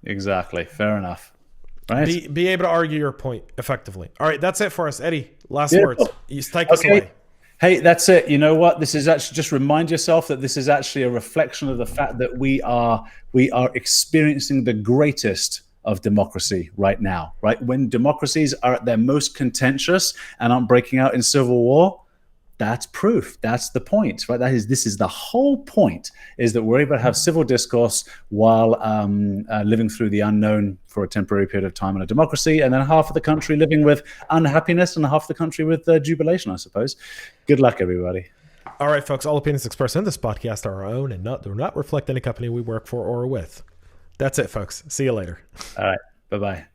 Exactly. Fair enough. Right? Be able to argue your point effectively. All right, that's it for us. Eddie, last words. You take us away. Hey, that's it. You know what? This is actually, just remind yourself that this is actually a reflection of the fact that we are experiencing the greatest of democracy right now, right? When democracies are at their most contentious and aren't breaking out in civil war, that's proof. That's the point, right? This is the whole point, is that we're able to have civil discourse while living through the unknown for a temporary period of time in a democracy, and then half of the country living with unhappiness and half the country with jubilation, I suppose. Good luck, everybody. All right, folks. All opinions expressed in this podcast are our own and do not reflect any company we work for or with. That's it, folks. See you later. All right. Bye-bye.